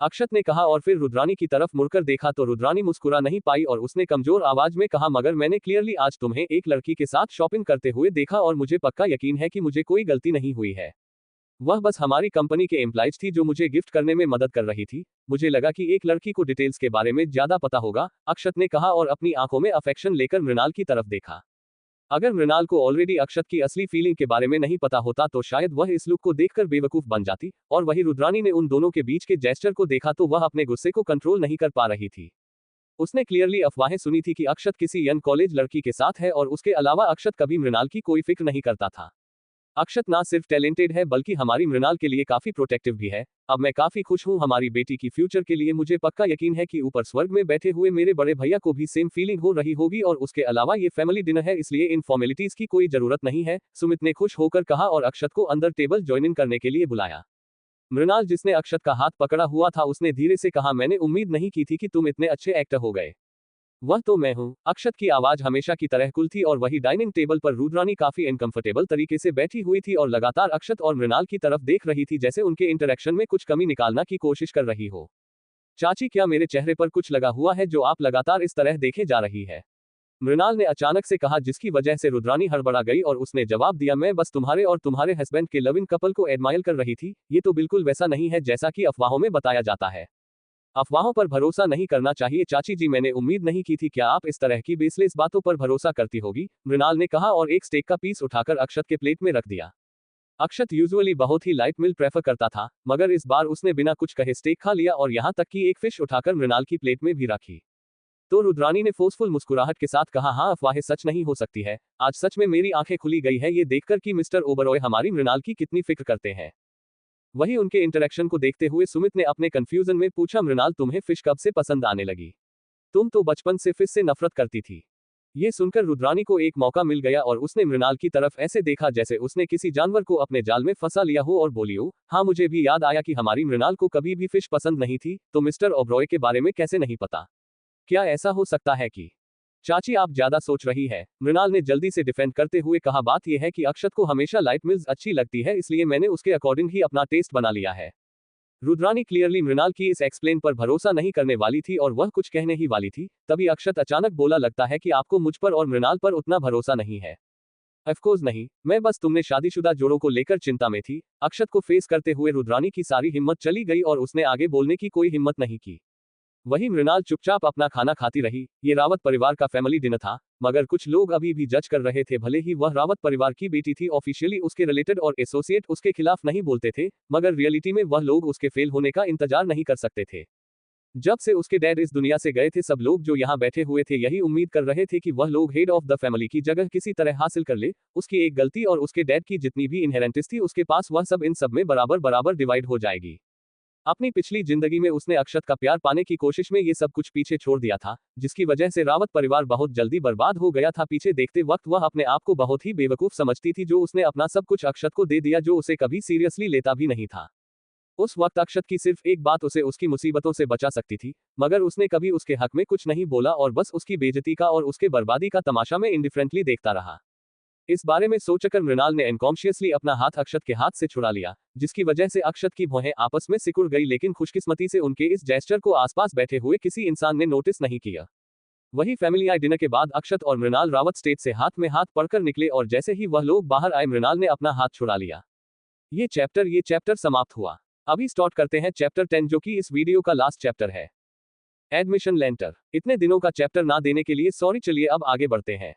Speaker 1: अक्षत ने कहा और फिर रुद्रानी की तरफ मुड़कर देखा तो रुद्रानी मुस्कुरा नहीं पाई और उसने कमजोर आवाज में कहा, मगर मैंने क्लियरली आज तुम्हें एक लड़की के साथ शॉपिंग करते हुए देखा और मुझे पक्का यकीन है कि मुझे कोई गलती नहीं हुई है। वह बस हमारी कंपनी के एम्प्लॉइज थी जो मुझे गिफ्ट करने में मदद कर रही थी। मुझे लगा कि एक लड़की को डिटेल्स के बारे में ज्यादा पता होगा, अक्षत ने कहा और अपनी आंखों में अफेक्शन लेकर मृणाल की तरफ देखा। अगर मृणाल को ऑलरेडी अक्षत की असली फीलिंग के बारे में नहीं पता होता तो शायद वह इस लुक को देखकर बेवकूफ बन जाती, और वही रुद्रानी ने उन दोनों के बीच के जेस्चर को देखा तो वह अपने गुस्से को कंट्रोल नहीं कर पा रही थी। उसने क्लियरली अफवाहें सुनी थी कि अक्षत किसी यंग कॉलेज लड़की के साथ है और उसके अलावा अक्षत कभी मृणाल की कोई फिक्र नहीं करता था। अक्षत ना सिर्फ टैलेंटेड है बल्कि हमारी मृणाल के लिए काफी प्रोटेक्टिव भी है। अब मैं काफी खुश हूँ हमारी बेटी की फ्यूचर के लिए। मुझे पक्का यकीन है कि ऊपर स्वर्ग में बैठे हुए मेरे बड़े भैया को भी सेम फीलिंग हो रही होगी, और उसके अलावा ये फैमिली डिनर है इसलिए इन फॉर्मेलिटीज की कोई जरूरत नहीं है, सुमित ने खुश होकर कहा और अक्षत को अंदर टेबल ज्वाइन इन करने के लिए बुलाया। मृणाल, जिसने अक्षत का हाथ पकड़ा हुआ था, उसने धीरे से कहा, मैंने उम्मीद नहीं की थी कि तुम इतने अच्छे एक्टर हो गए। वह तो मैं हूँ। अक्षत की आवाज हमेशा की तरह कुल थी और वही डाइनिंग टेबल पर रुद्रानी काफी अनकंफर्टेबल तरीके से बैठी हुई थी और लगातार अक्षत और मृणाल की तरफ देख रही थी जैसे उनके इंटरेक्शन में कुछ कमी निकालना की कोशिश कर रही हो। चाची, क्या मेरे चेहरे पर कुछ लगा हुआ है जो आप लगातार इस तरह देखे जा रही है? मृणाल ने अचानक से कहा, जिसकी वजह से रुद्रानी हड़बड़ा गई और उसने जवाब दिया, मैं बस तुम्हारे और तुम्हारे हस्बैंड के लव इन कपल को एडमायर कर रही थी। ये तो बिल्कुल वैसा नहीं है जैसा कि अफवाहों में बताया जाता है। अफवाहों पर भरोसा नहीं करना चाहिए चाची जी, मैंने उम्मीद नहीं की थी क्या आप इस तरह की बेसलेस बातों पर भरोसा करती होगी, मृणाल ने कहा और एक स्टेक का पीस उठाकर अक्षत के प्लेट में रख दिया। अक्षत यूजुअली बहुत ही लाइट मील प्रेफर करता था, मगर इस बार उसने बिना कुछ कहे स्टेक खा लिया और यहाँ तक कि एक फिश उठाकर मृणाल की प्लेट में भी रखी। तो रुद्रानी ने फोर्सफुल मुस्कुराहट के साथ कहा, हाँ अफवाहें सच नहीं हो सकती है। आज सच में मेरी आंखें खुली गई है ये देखकर कि मिस्टर ओबरॉय हमारी मृणाल की कितनी फिक्र करते हैं। वही उनके इंटरेक्शन को देखते हुए सुमित ने अपने कंफ्यूजन में पूछा, मृणाल तुम्हें फिश कब से पसंद आने लगी? तुम तो बचपन से फिश से नफरत करती थी। ये सुनकर रुद्रानी को एक मौका मिल गया और उसने मृणाल की तरफ ऐसे देखा जैसे उसने किसी जानवर को अपने जाल में फंसा लिया हो और बोली हो, हाँ मुझे भी याद आया कि हमारी मृणाल को कभी भी फिश पसंद नहीं थी, तो मिस्टर ओबरॉय के बारे में कैसे नहीं पता? क्या ऐसा हो सकता है कि चाची आप ज्यादा सोच रही है? मृणाल ने जल्दी से डिफेंड करते हुए कहा, बात यह है कि अक्षत को हमेशा लाइट मिल्स अच्छी लगती है, इसलिए मैंने उसके अकॉर्डिंग ही अपना टेस्ट बना लिया है। रुद्रानी क्लियरली मृणाल की इस एक्सप्लेन पर भरोसा नहीं करने वाली थी और वह कुछ कहने ही वाली थी, तभी अक्षत अचानक बोला, लगता है कि आपको मुझ पर और मृणाल पर उतना भरोसा नहीं है। ऑफकोर्स नहीं, मैं बस तुमने शादीशुदा जोड़ों को लेकर चिंता में थी। अक्षत को फेस करते हुए रुद्रानी की सारी हिम्मत चली गई और उसने आगे बोलने की कोई हिम्मत नहीं की। वही मृणाल चुपचाप अपना खाना खाती रही। ये रावत परिवार का फैमिली डिनर था, मगर कुछ लोग अभी भी जज कर रहे थे। भले ही वह रावत परिवार की बेटी थी, ऑफिशियली उसके रिलेटेड और एसोसिएट उसके खिलाफ नहीं बोलते थे, मगर रियलिटी में वह लोग उसके फेल होने का इंतजार नहीं कर सकते थे। जब से उसके डैड इस दुनिया से गए थे, सब लोग जो यहाँ बैठे हुए थे यही उम्मीद कर रहे थे कि वह लोग हेड ऑफ द फैमिली की जगह किसी तरह हासिल कर ले। उसकी एक गलती और उसके डैड की जितनी भी इनहेरेंटिस थी उसके पास, वह सब इन सब में बराबर बराबर डिवाइड हो जाएगी। अपनी पिछली जिंदगी में उसने अक्षत का प्यार पाने की कोशिश में ये सब कुछ पीछे छोड़ दिया था, जिसकी वजह से रावत परिवार बहुत जल्दी बर्बाद हो गया था। पीछे देखते वक्त वह अपने आप को बहुत ही बेवकूफ समझती थी, जो उसने अपना सब कुछ अक्षत को दे दिया, जो उसे कभी सीरियसली लेता भी नहीं था। उस वक्त अक्षत की सिर्फ एक बात उसे उसकी मुसीबतों से बचा सकती थी, मगर उसने कभी उसके हक में कुछ नहीं बोला और बस उसकी बेइज्जती का और उसके बर्बादी का तमाशा में इंडिफरेंटली देखता रहा। इस बारे में सोचकर मृणाल ने अनकॉन्शियसली अपना हाथ अक्षत के हाथ से छुड़ा लिया, जिसकी वजह से अक्षत की भौहें आपस में सिकुड़ गई, लेकिन खुशकिस्मती से उनके इस जेस्चर को आसपास बैठे हुए किसी इंसान ने नोटिस नहीं किया। वही फैमिली डिनर के बाद अक्षत और मृणाल रावत स्टेट से हाथ में हाथ पकड़कर निकले और जैसे ही वह लोग बाहर आए, मृणाल ने अपना हाथ छुड़ा लिया। ये चैप्टर समाप्त हुआ। अभी स्टार्ट करते हैं चैप्टर 10, जो कि इस वीडियो का लास्ट चैप्टर है। Admission letter. इतने दिनों का चैप्टर ना देने के लिए सॉरी, चलिए अब आगे बढ़ते हैं।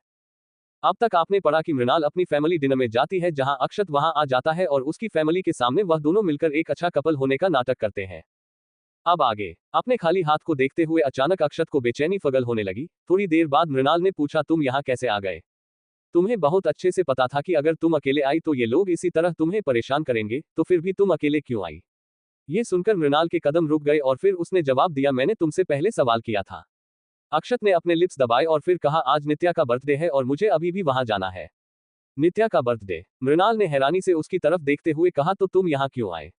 Speaker 1: अब तक आपने पढ़ा कि मृणाल अपनी फैमिली डिनर में जाती है, जहां अक्षत वहां आ जाता है और उसकी फैमिली के सामने वह दोनों मिलकर एक अच्छा कपल होने का नाटक करते हैं। अब आगे। अपने खाली हाथ को देखते हुए अचानक अक्षत को बेचैनी फगल होने लगी। थोड़ी देर बाद मृणाल ने पूछा, तुम यहाँ कैसे आ गए? तुम्हें बहुत अच्छे से पता था कि अगर तुम अकेले आई तो ये लोग इसी तरह तुम्हें परेशान करेंगे, तो फिर भी तुम अकेले क्यों आई? ये सुनकर मृणाल के कदम रुक गए और फिर उसने जवाब दिया, मैंने तुमसे पहले सवाल किया था। अक्षत ने अपने लिप्स दबाए और फिर कहा, आज नित्या का बर्थडे है और मुझे अभी भी वहां जाना है। नित्या का बर्थडे? मृणाल ने हैरानी से उसकी तरफ देखते हुए कहा, तो तुम यहाँ क्यों आए?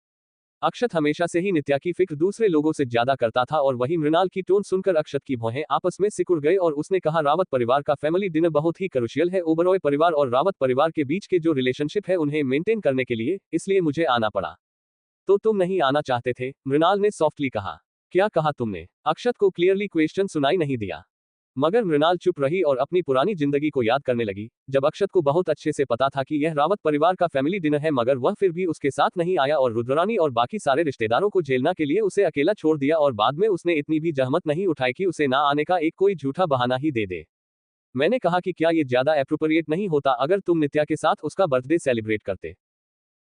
Speaker 1: अक्षत हमेशा से ही नित्या की फिक्र दूसरे लोगों से ज्यादा करता था और वही मृणाल की टोन सुनकर अक्षत की भौहें आपस में सिकुड़ गई और उसने कहा, रावत परिवार का फैमिली डिनर बहुत ही क्रूशियल है। ओबरॉय परिवार और रावत परिवार के बीच के जो रिलेशनशिप है उन्हें मेंटेन करने के लिए, इसलिए मुझे आना पड़ा। तो तुम नहीं आना चाहते थे? मृणाल ने सॉफ्टली कहा। क्या कहा तुमने? अक्षत को क्लियरली क्वेश्चन सुनाई नहीं दिया, मगर मृणाल चुप रही और अपनी पुरानी जिंदगी को याद करने लगी, जब अक्षत को बहुत अच्छे से पता था कि यह रावत परिवार का फैमिली डिनर है, मगर वह फिर भी उसके साथ नहीं आया और रुद्रानी और बाकी सारे रिश्तेदारों को झेलना के लिए उसे अकेला छोड़ दिया और बाद में उसने इतनी भी जहमत नहीं उठाई कि उसे ना आने का एक कोई झूठा बहाना ही दे दे। मैंने कहा कि क्या ये ज्यादा एप्रोप्रिएट नहीं होता अगर तुम नित्या के साथ उसका बर्थडे सेलिब्रेट करते?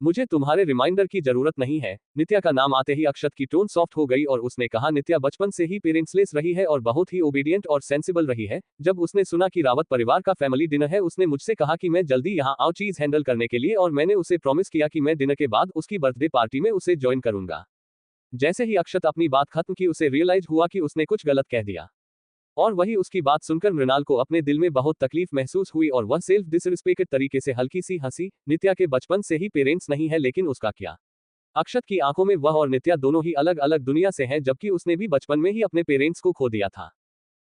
Speaker 1: मुझे तुम्हारे रिमाइंडर की जरूरत नहीं है। नित्या का नाम आते ही अक्षत की टोन सॉफ्ट हो गई और उसने कहा, नित्या बचपन से ही पेरेंट्सलेस रही है और बहुत ही ओबीडियंट और सेंसिबल रही है। जब उसने सुना कि रावत परिवार का फैमिली डिनर है, उसने मुझसे कहा कि मैं जल्दी यहाँ आऊँ चीज हैंडल करने के लिए, और मैंने उसे प्रॉमिस किया कि मैं डिनर के बाद उसकी बर्थडे पार्टी में उसे ज्वाइन करूंगा। जैसे ही अक्षत अपनी बात खत्म की, उसे रियलाइज हुआ कि उसने कुछ गलत कह दिया, और वही उसकी बात सुनकर मृणाल को अपने दिल में बहुत तकलीफ महसूस हुई और वह सेल्फ डिसरिस्पेक्टेड तरीके से हल्की सी हंसी। नित्या के बचपन से ही पेरेंट्स नहीं है, लेकिन उसका क्या? अक्षत की आंखों में वह और नित्या दोनों ही अलग अलग दुनिया से हैं, जबकि उसने भी बचपन में ही अपने पेरेंट्स को खो दिया था।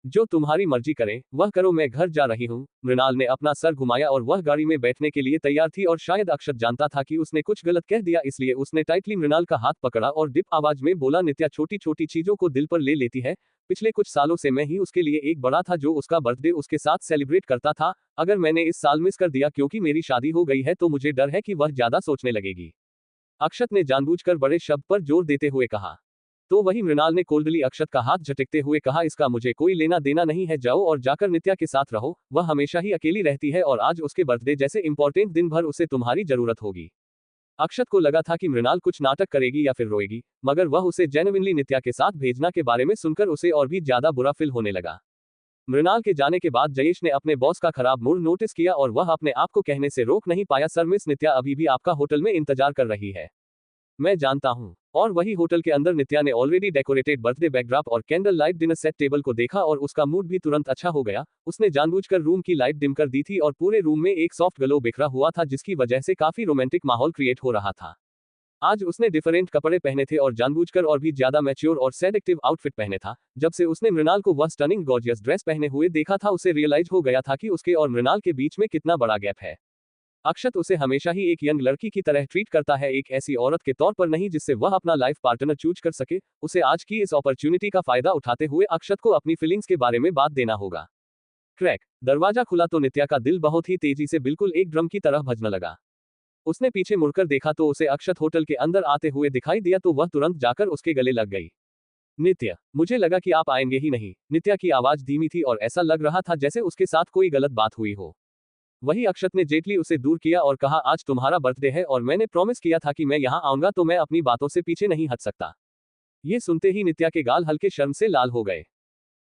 Speaker 1: जो तुम्हारी मर्जी करे वह करो, मैं घर जा रही हूँ। मृणाल ने अपना सर घुमाया और वह गाड़ी में बैठने के लिए तैयार थी, और शायद अक्षत जानता था कि उसने कुछ गलत कह दिया, इसलिए उसने टाइटली मृणाल का हाथ पकड़ा और डिप आवाज में बोला, नित्या छोटी छोटी चीजों को दिल पर ले लेती है। पिछले कुछ सालों से मैं ही उसके लिए एक बड़ा था जो उसका बर्थडे उसके साथ सेलिब्रेट करता था। अगर मैंने इस साल मिस कर दिया क्योंकि मेरी शादी हो गई है, तो मुझे डर है कि वह ज्यादा सोचने लगेगी। अक्षत ने जानबूझकर बड़े शब्द पर जोर देते हुए कहा। तो वही मृणाल ने कोल्डली अक्षत का हाथ झटकते हुए कहा, इसका मुझे कोई लेना देना नहीं है, जाओ और जाकर नित्या के साथ रहो। वह हमेशा ही अकेली रहती है और आज उसके बर्थडे जैसे इंपॉर्टेंट दिन भर उसे तुम्हारी जरूरत होगी। अक्षत को लगा था कि मृणाल कुछ नाटक करेगी या फिर रोएगी, मगर वह उसे जेन्युइनली नित्या के साथ भेजना के बारे में सुनकर उसे और भी ज्यादा बुरा फील होने लगा। मृणाल के जाने के बाद जयेश ने अपने बॉस का खराब मूड नोटिस किया और वह अपने आप को कहने से रोक नहीं पाया, सर मिस नित्या अभी भी आपका होटल में इंतजार कर रही है। मैं जानता हूँ और वही होटल के अंदर नित्या ने ऑलरेडी डेकोरेटेड बर्थडे बैकड्रॉप और candle light dinner set table को देखा और उसका मूड भी तुरंत अच्छा हो गया। उसने जानबूझकर रूम की लाइट डिम कर दी थी और पूरे रूम में एक सॉफ्ट ग्लो बिखरा हुआ था जिसकी वजह से काफी रोमांटिक माहौल क्रिएट हो रहा था। आज उसने डिफरेंट कपड़े पहने थे और जानबूझकर और भी ज्यादा मैच्योर और सेडक्टिव आउटफिट पहने था। जब से उसने मृणाल को वह स्टनिंग गॉर्जियस ड्रेस पहने हुए देखा था उसे रियलाइज हो गया था कि उसके और मृणाल के बीच में कितना बड़ा गैप है। अक्षत उसे हमेशा ही एक यंग लड़की की तरह ट्रीट करता है, एक ऐसी औरत के तौर पर नहीं जिससे वह अपना लाइफ पार्टनर चूज कर सके। उसे आज की इस अपॉर्चुनिटी का फायदा उठाते हुए अक्षत को अपनी फीलिंग्स के बारे में बात देना होगा। क्रैक, दरवाजा खुला तो नित्या का दिल बहुत ही तेजी से बिल्कुल एक ड्रम की तरह बजने लगा। उसने पीछे मुड़कर देखा तो उसे अक्षत होटल के अंदर आते हुए दिखाई दिया तो वह तुरंत जाकर उसके गले लग गई। नित्या, मुझे लगा कि आप आएंगे ही नहीं। नित्या की आवाज धीमी थी और ऐसा लग रहा था जैसे उसके साथ कोई गलत बात हुई हो। वही अक्षत ने जेटली उसे दूर किया और कहा, आज तुम्हारा बर्थडे है और मैंने प्रॉमिस किया था कि मैं यहाँ आऊंगा तो मैं अपनी बातों से पीछे नहीं हट सकता। ये सुनते ही नित्या के गाल हल्के शर्म से लाल हो गए,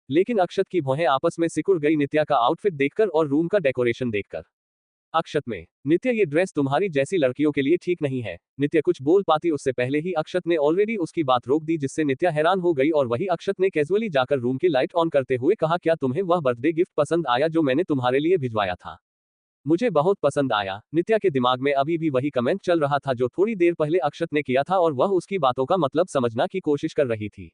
Speaker 1: लेकिन अक्षत की भौहें आपस में सिकुड़ गई नित्या का आउटफिट देखकर और रूम का डेकोरेशन देखकर। अक्षत में, नित्या ये ड्रेस तुम्हारी जैसी लड़कियों के लिए ठीक नहीं है। नित्या कुछ बोल पाती उससे पहले ही अक्षत ने ऑलरेडी उसकी बात रोक दी जिससे नित्या हैरान हो गई और वही अक्षत ने कैजुअली जाकर रूम की लाइट ऑन करते हुए कहा, क्या तुम्हें वह बर्थडे गिफ्ट पसंद आया जो मैंने तुम्हारे लिए भिजवाया था? मुझे बहुत पसंद आया। नित्या के दिमाग में अभी भी वही कमेंट चल रहा था जो थोड़ी देर पहले अक्षत ने किया था और वह उसकी बातों का मतलब समझना की कोशिश कर रही थी।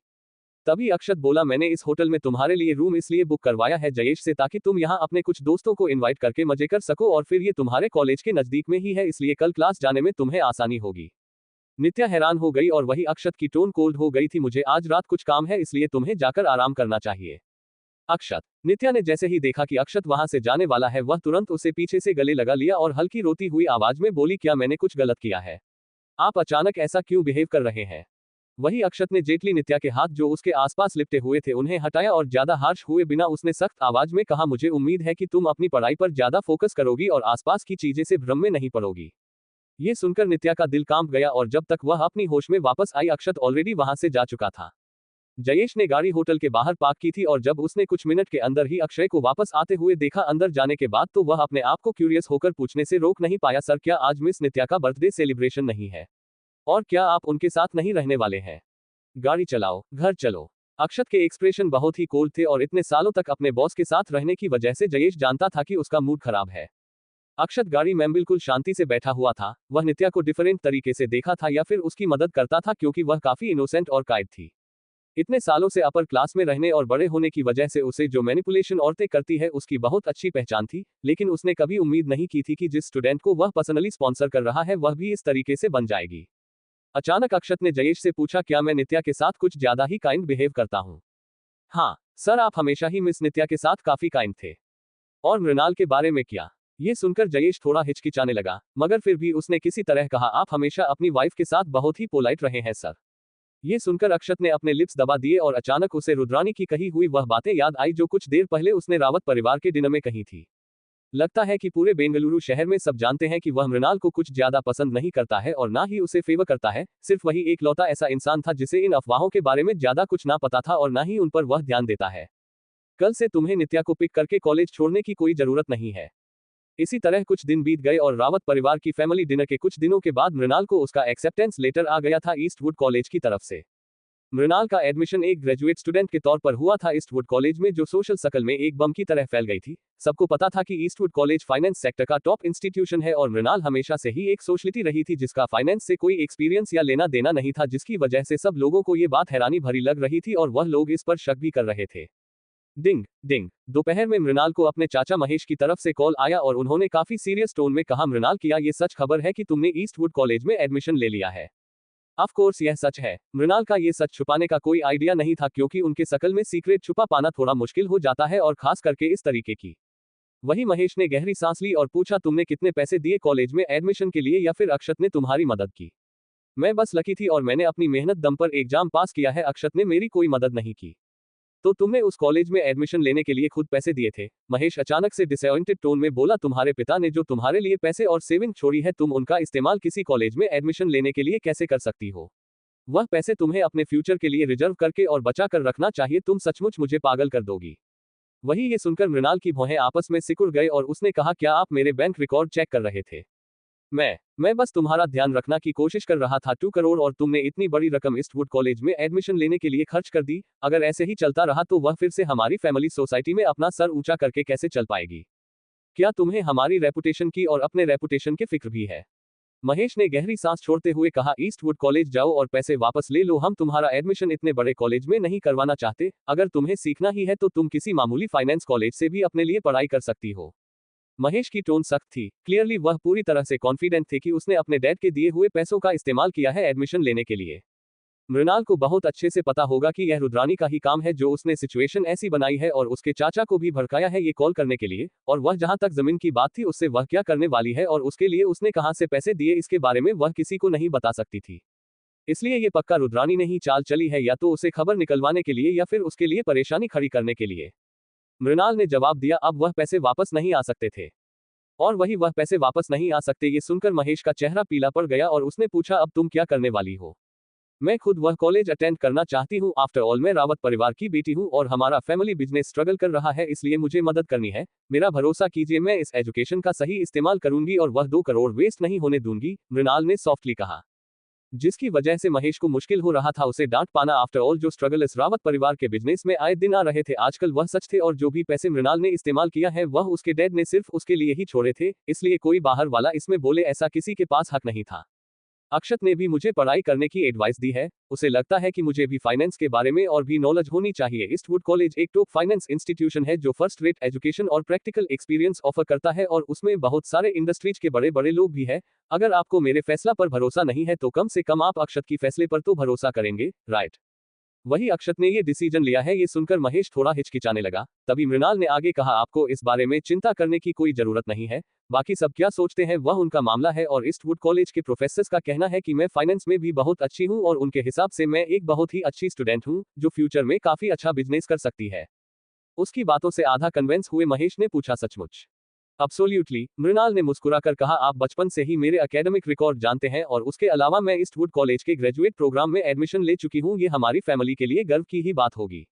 Speaker 1: तभी अक्षत बोला, मैंने इस होटल में तुम्हारे लिए रूम इसलिए बुक करवाया है जयेश से ताकि तुम यहाँ अपने कुछ दोस्तों को इनवाइट करके मजे कर सको और फिर ये तुम्हारे कॉलेज के नजदीक में ही है इसलिए कल क्लास जाने में तुम्हें आसानी होगी। नित्या हैरान हो गई और वही अक्षत की टोन कोल्ड हो गई थी, मुझे आज रात कुछ काम है इसलिए तुम्हें जाकर आराम करना चाहिए। अक्षत, नित्या ने जैसे ही देखा कि अक्षत वहां से जाने वाला है वह तुरंत उसे पीछे से गले लगा लिया और हल्की रोती हुई आवाज में बोली, क्या मैंने कुछ गलत किया है? आप अचानक ऐसा क्यों बिहेव कर रहे हैं? वही अक्षत ने जेटली नित्या के हाथ जो उसके आसपास लिपटे हुए थे उन्हें हटाया और ज्यादा हार्श हुए बिना उसने सख्त आवाज में कहा, मुझे उम्मीद है कि तुम अपनी पढ़ाई पर ज्यादा फोकस करोगी और आसपास की चीजें से भ्रम में नहीं पड़ोगी। ये सुनकर नित्या का दिल कांप गया और जब तक वह अपनी होश में वापस आई अक्षत ऑलरेडी वहां से जा चुका था। जयेश ने गाड़ी होटल के बाहर पार्क की थी और जब उसने कुछ मिनट के अंदर ही अक्षय को वापस आते हुए देखा अंदर जाने के बाद तो वह अपने आप को क्यूरियस होकर पूछने से रोक नहीं पाया, सर क्या आज मिस नित्या का बर्थडे सेलिब्रेशन नहीं है? और क्या आप उनके साथ नहीं रहने वाले हैं? गाड़ी चलाओ, घर चलो। अक्षत के एक्सप्रेशन बहुत ही कोल्ड थे और इतने सालों तक अपने बॉस के साथ रहने की वजह से जयेश जानता था कि उसका मूड खराब है। अक्षत गाड़ी में बिल्कुल शांति से बैठा हुआ था। वह नित्या को डिफरेंट तरीके से देखा था या फिर उसकी मदद करता था क्योंकि वह काफी इनोसेंट और काइट थी। इतने सालों से अपर क्लास में रहने और बड़े होने की वजह से उसे जो मैनिपुलेशन औरतें करती है उसकी बहुत अच्छी पहचान थी, लेकिन उसने कभी उम्मीद नहीं की थी कि जिस स्टूडेंट को वह पर्सनली स्पॉन्सर कर रहा है वह भी इस तरीके से बन जाएगी। अचानक अक्षत ने जयेश से पूछा, क्या मैं नित्या के साथ कुछ ज्यादा ही काइंड बिहेव करता हूँ? हाँ सर, आप हमेशा ही मिस नित्या के साथ काफी काइंड थे। और मृणाल के बारे में क्या? ये सुनकर जयेश थोड़ा हिचकिचाने लगा, मगर फिर भी उसने किसी तरह कहा, आप हमेशा अपनी वाइफ के साथ बहुत ही पोलाइट रहे हैं सर। ये सुनकर अक्षत ने अपने लिप्स दबा दिए और अचानक उसे रुद्रानी की कही हुई वह बातें याद आई जो कुछ देर पहले उसने रावत परिवार के डिनर में कही थी। लगता है कि पूरे बेंगलुरु शहर में सब जानते हैं कि वह मृणाल को कुछ ज्यादा पसंद नहीं करता है और ना ही उसे फेवर करता है। सिर्फ वही एक लौता ऐसा इंसान था जिसे इन अफवाहों के बारे में ज्यादा कुछ ना पता था और ना ही उन पर वह ध्यान देता है। कल से तुम्हें नित्या को पिक करके कॉलेज छोड़ने की कोई जरूरत नहीं है। इसी तरह कुछ दिन बीत गए और रावत परिवार की फैमिली डिनर के कुछ दिनों के बाद मृणाल को उसका एक्सेप्टेंस लेटर आ गया था ईस्टवुड कॉलेज की तरफ से। मृणाल का एडमिशन एक ग्रेजुएट स्टूडेंट के तौर पर हुआ था ईस्टवुड कॉलेज में, जो सोशल सर्कल में एक बम की तरह फैल गई थी। सबको पता था कि ईस्टवुड कॉलेज फाइनेंस सेक्टर का टॉप इंस्टीट्यूशन है और मृणाल हमेशा से ही एक सोशलिटी रही थी जिसका फाइनेंस से कोई एक्सपीरियंस या लेना देना नहीं था, जिसकी वजह से सब लोगों को ये बात हैरानी भरी लग रही थी और वह लोग इस पर शक भी कर रहे थे। डिंग डिंग, दोपहर में मृणाल को अपने चाचा महेश की तरफ से कॉल आया और उन्होंने काफी सीरियस टोन में कहा, मृणाल क्या ये सच खबर है कि तुमने ईस्टवुड कॉलेज में एडमिशन ले लिया है? ऑफ कोर्स यह सच है। मृणाल का ये सच छुपाने का कोई आइडिया नहीं था क्योंकि उनके शकल में सीक्रेट छुपा पाना थोड़ा मुश्किल हो जाता है और खास करके इस तरीके की। वही महेश ने गहरी सांस ली और पूछा, तुमने कितने पैसे दिए कॉलेज में एडमिशन के लिए या फिर अक्षत ने तुम्हारी मदद की? मैं बस लकी थी और मैंने अपनी मेहनत दम पर एग्जाम पास किया है, अक्षत ने मेरी कोई मदद नहीं की। तो तुमने उस कॉलेज में एडमिशन लेने के लिए खुद पैसे दिए थे? महेश अचानक से डिसअपॉइंटेड टोन में बोला, तुम्हारे पिता ने जो तुम्हारे लिए पैसे और सेविंग छोड़ी है तुम उनका इस्तेमाल किसी कॉलेज में एडमिशन लेने के लिए कैसे कर सकती हो? वह पैसे तुम्हें अपने फ्यूचर के लिए रिजर्व करके और बचा कर रखना चाहिए। तुम सचमुच मुझे पागल कर दोगी। वही ये सुनकर मृणाल की भौहें आपस में सिकुड़ गए और उसने कहा, क्या आप मेरे बैंक रिकॉर्ड चेक कर रहे थे? मैं बस तुम्हारा ध्यान रखना की कोशिश कर रहा था। 2 करोड़ और तुमने इतनी बड़ी रकम ईस्टवुड कॉलेज में एडमिशन लेने के लिए खर्च कर दी। अगर ऐसे ही चलता रहा तो वह फिर से हमारी फैमिली सोसाइटी में अपना सर ऊंचा करके कैसे चल पाएगी? क्या तुम्हें हमारी रेपुटेशन की और अपने रेपुटेशन की फिक्र भी है? महेश ने गहरी सांस छोड़ते हुए कहा, ईस्टवुड कॉलेज जाओ और पैसे वापस ले लो। हम तुम्हारा एडमिशन इतने बड़े कॉलेज में नहीं करवाना चाहते। अगर तुम्हें सीखना ही है तो तुम किसी मामूली फाइनेंस कॉलेज से भी अपने लिए पढ़ाई कर सकती हो। महेश की टोन सख्त थी। क्लियरली वह पूरी तरह से कॉन्फिडेंट थे कि उसने अपने डैड के दिए हुए पैसों का इस्तेमाल किया है एडमिशन लेने के लिए। मृणाल को बहुत अच्छे से पता होगा कि यह रुद्रानी का ही काम है जो उसने सिचुएशन ऐसी बनाई है और उसके चाचा को भी भड़काया है ये कॉल करने के लिए। और वह जहां तक जमीन की बात थी उससे वह क्या करने वाली है और उसके लिए उसने कहां से पैसे दिए इसके बारे में वह किसी को नहीं बता सकती थी। इसलिए ये पक्का रुद्रानी ने ही चाल चली है, या तो उसे खबर निकलवाने के लिए या फिर उसके लिए परेशानी खड़ी करने के लिए। मृणाल ने जवाब दिया, अब वह पैसे वापस नहीं आ सकते थे। और वही वह पैसे वापस नहीं आ सकते। ये सुनकर महेश का चेहरा पीला पड़ गया और उसने पूछा, अब तुम क्या करने वाली हो? मैं खुद वह कॉलेज अटेंड करना चाहती हूँ। आफ्टर ऑल मैं रावत परिवार की बेटी हूँ और हमारा फैमिली बिजनेस स्ट्रगल कर रहा है, इसलिए मुझे मदद करनी है। मेरा भरोसा कीजिए, मैं इस एजुकेशन का सही इस्तेमाल करूंगी और वह 2 करोड़ वेस्ट नहीं होने दूंगी, मृणाल ने सॉफ्टली कहा। जिसकी वजह से महेश को मुश्किल हो रहा था उसे डांट पाना। आफ्टर ऑल जो स्ट्रगल इस रावत परिवार के बिजनेस में आए दिन आ रहे थे आजकल वह सच थे, और जो भी पैसे मृणाल ने इस्तेमाल किया है वह उसके डैड ने सिर्फ उसके लिए ही छोड़े थे, इसलिए कोई बाहर वाला इसमें बोले ऐसा किसी के पास हक नहीं था। अक्षत ने भी मुझे पढ़ाई करने की एडवाइस दी है। उसे लगता है कि मुझे भी फाइनेंस के बारे में और भी नॉलेज होनी चाहिए। ईस्टवुड कॉलेज एक टॉप फाइनेंस इंस्टीट्यूशन है जो फर्स्ट रेट एजुकेशन और प्रैक्टिकल एक्सपीरियंस ऑफर करता है और उसमें बहुत सारे इंडस्ट्रीज के बड़े बड़े लोग भी हैं। अगर आपको मेरे फैसला पर भरोसा नहीं है तो कम से कम आप अक्षत की फैसले पर तो भरोसा करेंगे, राइट? वही अक्षत ने ये डिसीजन लिया है। ये सुनकर महेश थोड़ा हिचकिचाने लगा। तभी मृणाल ने आगे कहा, आपको इस बारे में चिंता करने की कोई जरूरत नहीं है। बाकी सब क्या सोचते हैं वह उनका मामला है, और ईस्टवुड कॉलेज के प्रोफेसर्स का कहना है कि मैं फाइनेंस में भी बहुत अच्छी हूं और उनके हिसाब से मैं एक बहुत ही अच्छी स्टूडेंट हूं जो फ्यूचर में काफी अच्छा बिजनेस कर सकती है। उसकी बातों से आधा कन्विंस हुए महेश ने पूछा, सचमुच? अब्सोल्यूटली, मृणाल ने मुस्कुराकर कहा, आप बचपन से ही मेरे एकेडमिक रिकॉर्ड जानते हैं और उसके अलावा मैं ईस्टवुड कॉलेज के ग्रेजुएट प्रोग्राम में एडमिशन ले चुकी हूं। ये हमारी फैमिली के लिए गर्व की ही बात होगी।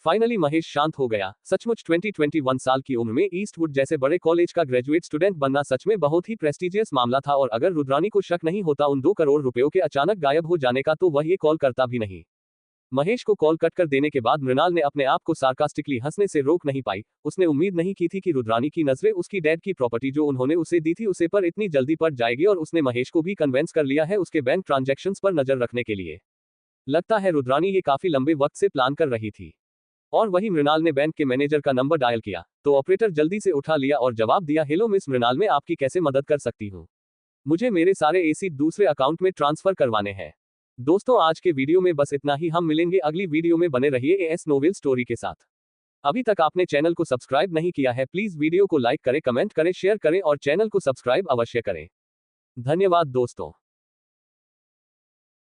Speaker 1: फाइनली महेश शांत हो गया। सचमुच 20-21 साल की उम्र में ईस्टवुड जैसे बड़े कॉलेज का ग्रेजुएट स्टूडेंट बनना सच में बहुत ही प्रेस्टिजियस मामला था, और अगर रुद्रानी को शक नहीं होता उन 2 करोड़ रुपयों के अचानक गायब हो जाने का तो वह ये कॉल करता भी नहीं। महेश को कॉल कट कर देने के बाद मृणाल ने अपने आप को सार्कास्टिकली हंसने से रोक नहीं पाई। उसने उम्मीद नहीं की थी कि रुद्रानी की नजरें उसकी डैड की प्रॉपर्टी जो उन्होंने उसे दी थी उसे पर इतनी जल्दी पड़ जाएगी, और उसने महेश को भी कन्वेंस कर लिया है उसके बैंक ट्रांजैक्शंस पर नजर रखने के लिए। लगता है रुद्रानी ये काफी लंबे वक्त से प्लान कर रही थी। और वही मृणाल ने बैंक के मैनेजर का नंबर डायल किया तो ऑपरेटर जल्दी से उठा लिया और जवाब दिया, हेलो मिस मृणाल, मैं आपकी कैसे मदद कर सकती हूँ? मुझे मेरे सारे एसी दूसरे अकाउंट में ट्रांसफर करवाने हैं। दोस्तों, आज के वीडियो में बस इतना ही। हम मिलेंगे अगली वीडियो में। बने रहिए एएस नोवेल स्टोरी के साथ। अभी तक आपने चैनल को सब्सक्राइब नहीं किया है प्लीज वीडियो को लाइक करें, कमेंट करें, शेयर करें और चैनल को सब्सक्राइब अवश्य करें। धन्यवाद दोस्तों।